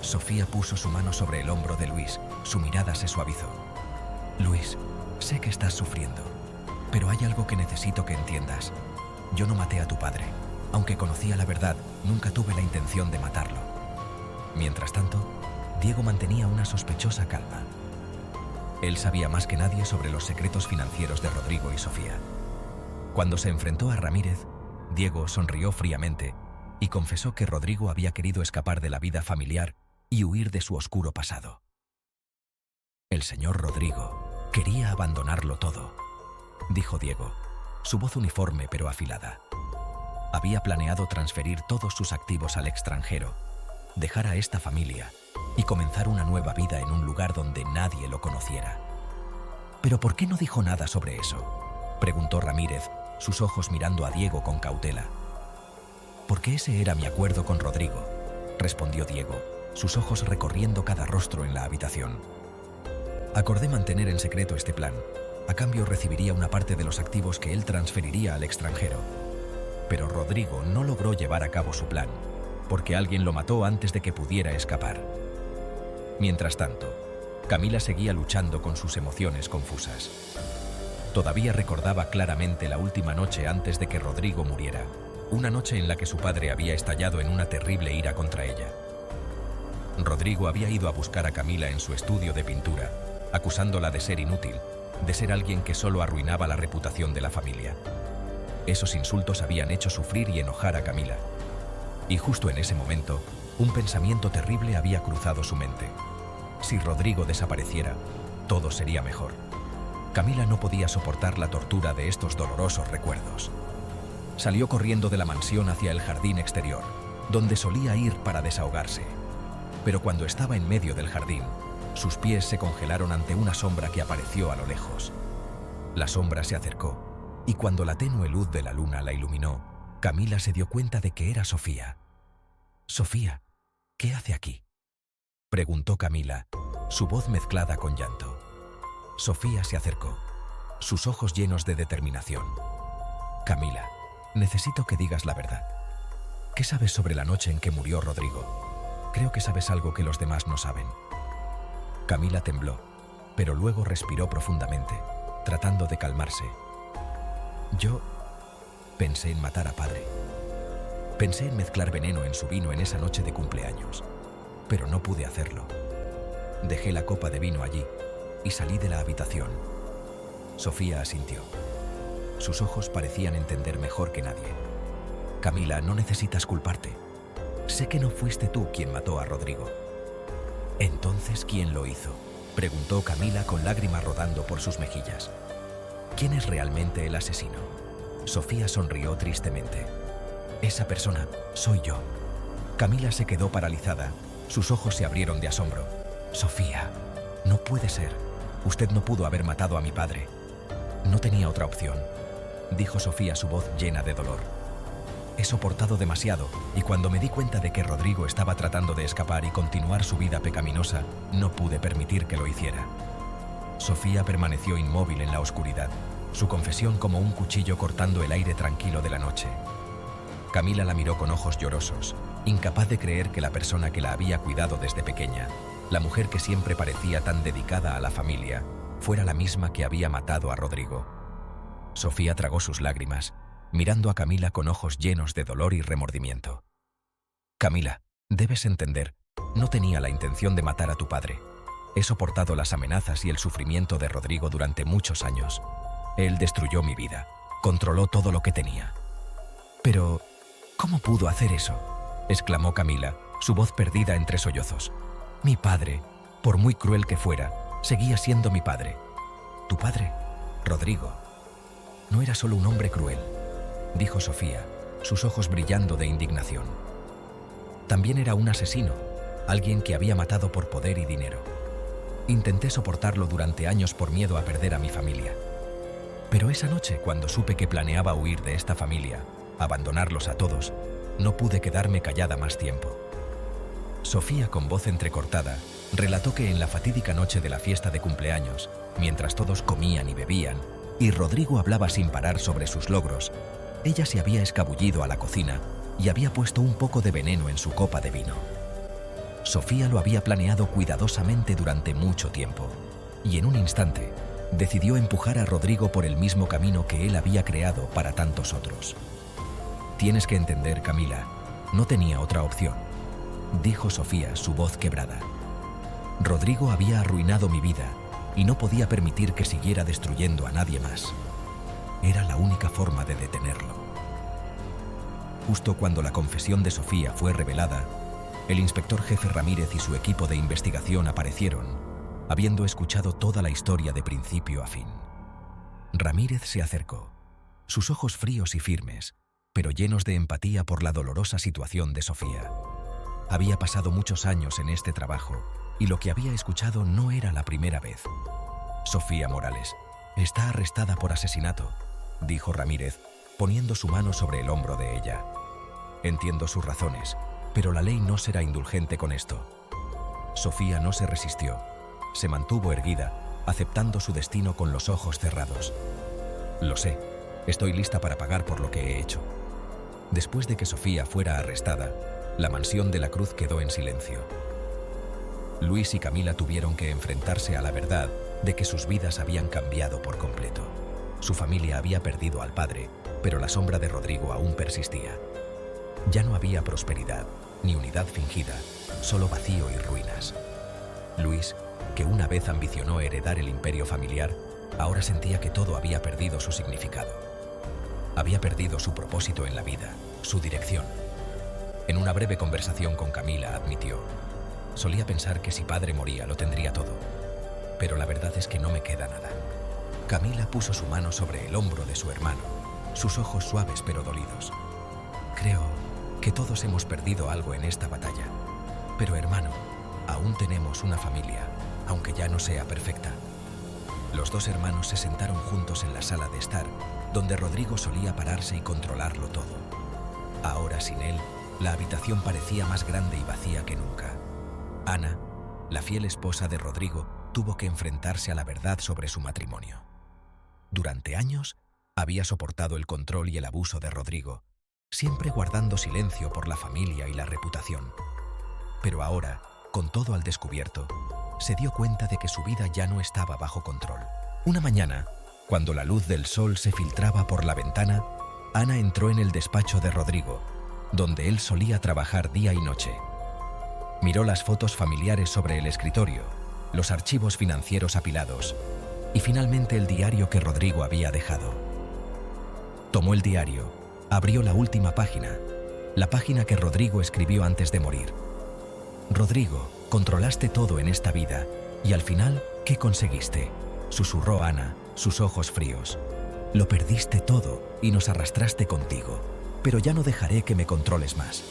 Sofía puso su mano sobre el hombro de Luis. Su mirada se suavizó. «Luis, sé que estás sufriendo, pero hay algo que necesito que entiendas. Yo no maté a tu padre. Aunque conocía la verdad, nunca tuve la intención de matarlo». Mientras tanto, Diego mantenía una sospechosa calma. Él sabía más que nadie sobre los secretos financieros de Rodrigo y Sofía. Cuando se enfrentó a Ramírez, Diego sonrió fríamente y confesó que Rodrigo había querido escapar de la vida familiar y huir de su oscuro pasado. El señor Rodrigo Quería abandonarlo todo, dijo Diego, su voz uniforme pero afilada. Había planeado transferir todos sus activos al extranjero, dejar a esta familia y comenzar una nueva vida en un lugar donde nadie lo conociera. ¿Pero por qué no dijo nada sobre eso?, preguntó Ramírez, sus ojos mirando a Diego con cautela. Porque ese era mi acuerdo con Rodrigo, respondió Diego, sus ojos recorriendo cada rostro en la habitación. Acordé mantener en secreto este plan. A cambio recibiría una parte de los activos que él transferiría al extranjero. Pero Rodrigo no logró llevar a cabo su plan, porque alguien lo mató antes de que pudiera escapar. Mientras tanto, Camila seguía luchando con sus emociones confusas. Todavía recordaba claramente la última noche antes de que Rodrigo muriera, una noche en la que su padre había estallado en una terrible ira contra ella. Rodrigo había ido a buscar a Camila en su estudio de pintura, acusándola de ser inútil, de ser alguien que solo arruinaba la reputación de la familia. Esos insultos habían hecho sufrir y enojar a Camila. Y justo en ese momento, un pensamiento terrible había cruzado su mente. Si Rodrigo desapareciera, todo sería mejor. Camila no podía soportar la tortura de estos dolorosos recuerdos. Salió corriendo de la mansión hacia el jardín exterior, donde solía ir para desahogarse. Pero cuando estaba en medio del jardín, sus pies se congelaron ante una sombra que apareció a lo lejos. La sombra se acercó, y cuando la tenue luz de la luna la iluminó, Camila se dio cuenta de que era Sofía. «Sofía, ¿qué hace aquí?», preguntó Camila, su voz mezclada con llanto. Sofía se acercó, sus ojos llenos de determinación. «Camila, necesito que digas la verdad. ¿Qué sabes sobre la noche en que murió Rodrigo? Creo que sabes algo que los demás no saben». Camila tembló, pero luego respiró profundamente, tratando de calmarse. «Yo pensé en matar a padre. Pensé en mezclar veneno en su vino en esa noche de cumpleaños, pero no pude hacerlo. Dejé la copa de vino allí y salí de la habitación». Sofía asintió. Sus ojos parecían entender mejor que nadie. «Camila, no necesitas culparte. Sé que no fuiste tú quien mató a Rodrigo». «¿Entonces quién lo hizo?», preguntó Camila con lágrimas rodando por sus mejillas. «¿Quién es realmente el asesino?». Sofía sonrió tristemente. «Esa persona soy yo». Camila se quedó paralizada. Sus ojos se abrieron de asombro. «Sofía, no puede ser. Usted no pudo haber matado a mi padre». «No tenía otra opción», dijo Sofía, su voz llena de dolor. «He soportado demasiado, y cuando me di cuenta de que Rodrigo estaba tratando de escapar y continuar su vida pecaminosa, no pude permitir que lo hiciera». Sofía permaneció inmóvil en la oscuridad, su confesión como un cuchillo cortando el aire tranquilo de la noche. Camila la miró con ojos llorosos, incapaz de creer que la persona que la había cuidado desde pequeña, la mujer que siempre parecía tan dedicada a la familia, fuera la misma que había matado a Rodrigo. Sofía tragó sus lágrimas, mirando a Camila con ojos llenos de dolor y remordimiento. «Camila, debes entender, no tenía la intención de matar a tu padre. He soportado las amenazas y el sufrimiento de Rodrigo durante muchos años. Él destruyó mi vida, controló todo lo que tenía». «Pero, ¿cómo pudo hacer eso?», exclamó Camila, su voz perdida entre sollozos. «Mi padre, por muy cruel que fuera, seguía siendo mi padre. Tu padre, Rodrigo, no era solo un hombre cruel», dijo Sofía, sus ojos brillando de indignación. «También era un asesino, alguien que había matado por poder y dinero. Intenté soportarlo durante años por miedo a perder a mi familia. Pero esa noche, cuando supe que planeaba huir de esta familia, abandonarlos a todos, no pude quedarme callada más tiempo». Sofía, con voz entrecortada, relató que en la fatídica noche de la fiesta de cumpleaños, mientras todos comían y bebían, y Rodrigo hablaba sin parar sobre sus logros, ella se había escabullido a la cocina y había puesto un poco de veneno en su copa de vino. Sofía lo había planeado cuidadosamente durante mucho tiempo, y en un instante decidió empujar a Rodrigo por el mismo camino que él había creado para tantos otros. «Tienes que entender, Camila, no tenía otra opción», dijo Sofía, su voz quebrada. «Rodrigo había arruinado mi vida y no podía permitir que siguiera destruyendo a nadie más. Era la única forma de detenerlo». Justo cuando la confesión de Sofía fue revelada, el inspector jefe Ramírez y su equipo de investigación aparecieron habiendo escuchado toda la historia de principio a fin. Ramírez se acercó, sus ojos fríos y firmes, pero llenos de empatía por la dolorosa situación de Sofía. Había pasado muchos años en este trabajo y lo que había escuchado no era la primera vez. Sofía Morales está arrestada por asesinato, dijo Ramírez, poniendo su mano sobre el hombro de ella. Entiendo sus razones, pero la ley no será indulgente con esto. Sofía no se resistió. Se mantuvo erguida, aceptando su destino con los ojos cerrados. Lo sé, estoy lista para pagar por lo que he hecho. Después de que Sofía fuera arrestada, la mansión de la Cruz quedó en silencio. Luis y Camila tuvieron que enfrentarse a la verdad de que sus vidas habían cambiado por completo. Su familia había perdido al padre, pero la sombra de Rodrigo aún persistía. Ya no había prosperidad, ni unidad fingida, solo vacío y ruinas. Luis, que una vez ambicionó heredar el imperio familiar, ahora sentía que todo había perdido su significado. Había perdido su propósito en la vida, su dirección. En una breve conversación con Camila admitió: solía pensar que si padre moría lo tendría todo, pero la verdad es que no me queda nada. Camila puso su mano sobre el hombro de su hermano, sus ojos suaves pero dolidos. Creo que todos hemos perdido algo en esta batalla, pero hermano, aún tenemos una familia, aunque ya no sea perfecta. Los dos hermanos se sentaron juntos en la sala de estar, donde Rodrigo solía pararse y controlarlo todo. Ahora sin él, la habitación parecía más grande y vacía que nunca. Ana, la fiel esposa de Rodrigo, tuvo que enfrentarse a la verdad sobre su matrimonio. Durante años, había soportado el control y el abuso de Rodrigo, siempre guardando silencio por la familia y la reputación. Pero ahora, con todo al descubierto, se dio cuenta de que su vida ya no estaba bajo control. Una mañana, cuando la luz del sol se filtraba por la ventana, Ana entró en el despacho de Rodrigo, donde él solía trabajar día y noche. Miró las fotos familiares sobre el escritorio, los archivos financieros apilados y finalmente el diario que Rodrigo había dejado. Tomó el diario, abrió la última página, la página que Rodrigo escribió antes de morir. Rodrigo, controlaste todo en esta vida y al final, ¿qué conseguiste?, susurró Ana, sus ojos fríos. Lo perdiste todo y nos arrastraste contigo, pero ya no dejaré que me controles más.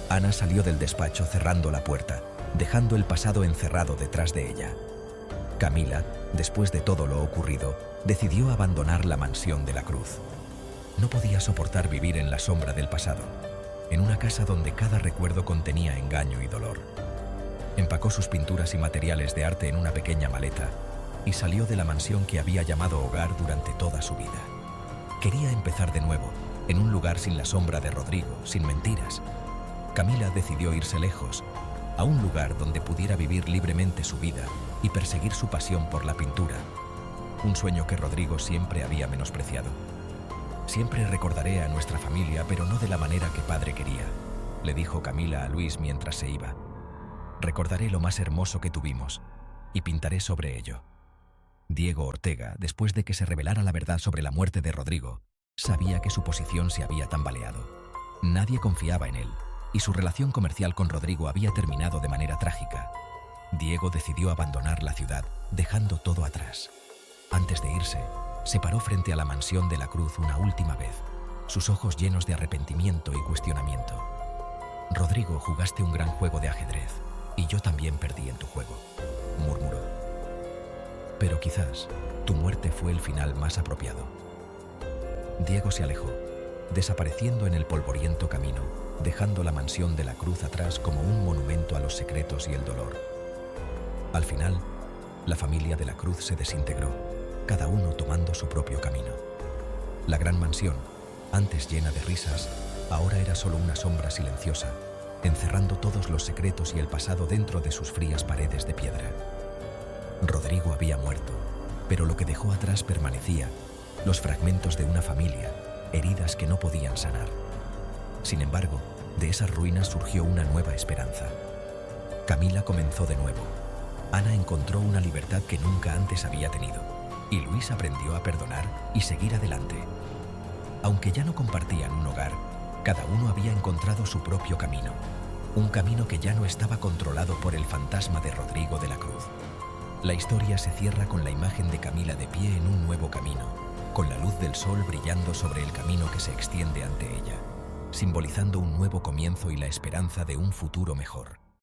Ana salió del despacho cerrando la puerta, dejando el pasado encerrado detrás de ella. Camila, después de todo lo ocurrido, decidió abandonar la mansión de la Cruz. No podía soportar vivir en la sombra del pasado, en una casa donde cada recuerdo contenía engaño y dolor. Empacó sus pinturas y materiales de arte en una pequeña maleta y salió de la mansión que había llamado hogar durante toda su vida. Quería empezar de nuevo, en un lugar sin la sombra de Rodrigo, sin mentiras. Camila decidió irse lejos, a un lugar donde pudiera vivir libremente su vida y perseguir su pasión por la pintura, un sueño que Rodrigo siempre había menospreciado. Siempre recordaré a nuestra familia, pero no de la manera que padre quería, le dijo Camila a Luis mientras se iba. Recordaré lo más hermoso que tuvimos y pintaré sobre ello. Diego Ortega, después de que se revelara la verdad sobre la muerte de Rodrigo, sabía que su posición se había tambaleado. Nadie confiaba en él, y su relación comercial con Rodrigo había terminado de manera trágica. Diego decidió abandonar la ciudad, dejando todo atrás. Antes de irse, se paró frente a la mansión de la Cruz una última vez, sus ojos llenos de arrepentimiento y cuestionamiento. Rodrigo, jugaste un gran juego de ajedrez, y yo también perdí en tu juego, murmuró. Pero quizás tu muerte fue el final más apropiado. Diego se alejó, desapareciendo en el polvoriento camino, dejando la mansión de la Cruz atrás como un monumento a los secretos y el dolor. Al final, la familia de la Cruz se desintegró, cada uno tomando su propio camino. La gran mansión, antes llena de risas, ahora era solo una sombra silenciosa, encerrando todos los secretos y el pasado dentro de sus frías paredes de piedra. Rodrigo había muerto, pero lo que dejó atrás permanecía, los fragmentos de una familia, heridas que no podían sanar. Sin embargo, de esas ruinas surgió una nueva esperanza. Camila comenzó de nuevo. Ana encontró una libertad que nunca antes había tenido, y Luis aprendió a perdonar y seguir adelante. Aunque ya no compartían un hogar, cada uno había encontrado su propio camino, un camino que ya no estaba controlado por el fantasma de Rodrigo de la Cruz. La historia se cierra con la imagen de Camila de pie en un nuevo camino, con la luz del sol brillando sobre el camino que se extiende ante ella, simbolizando un nuevo comienzo y la esperanza de un futuro mejor.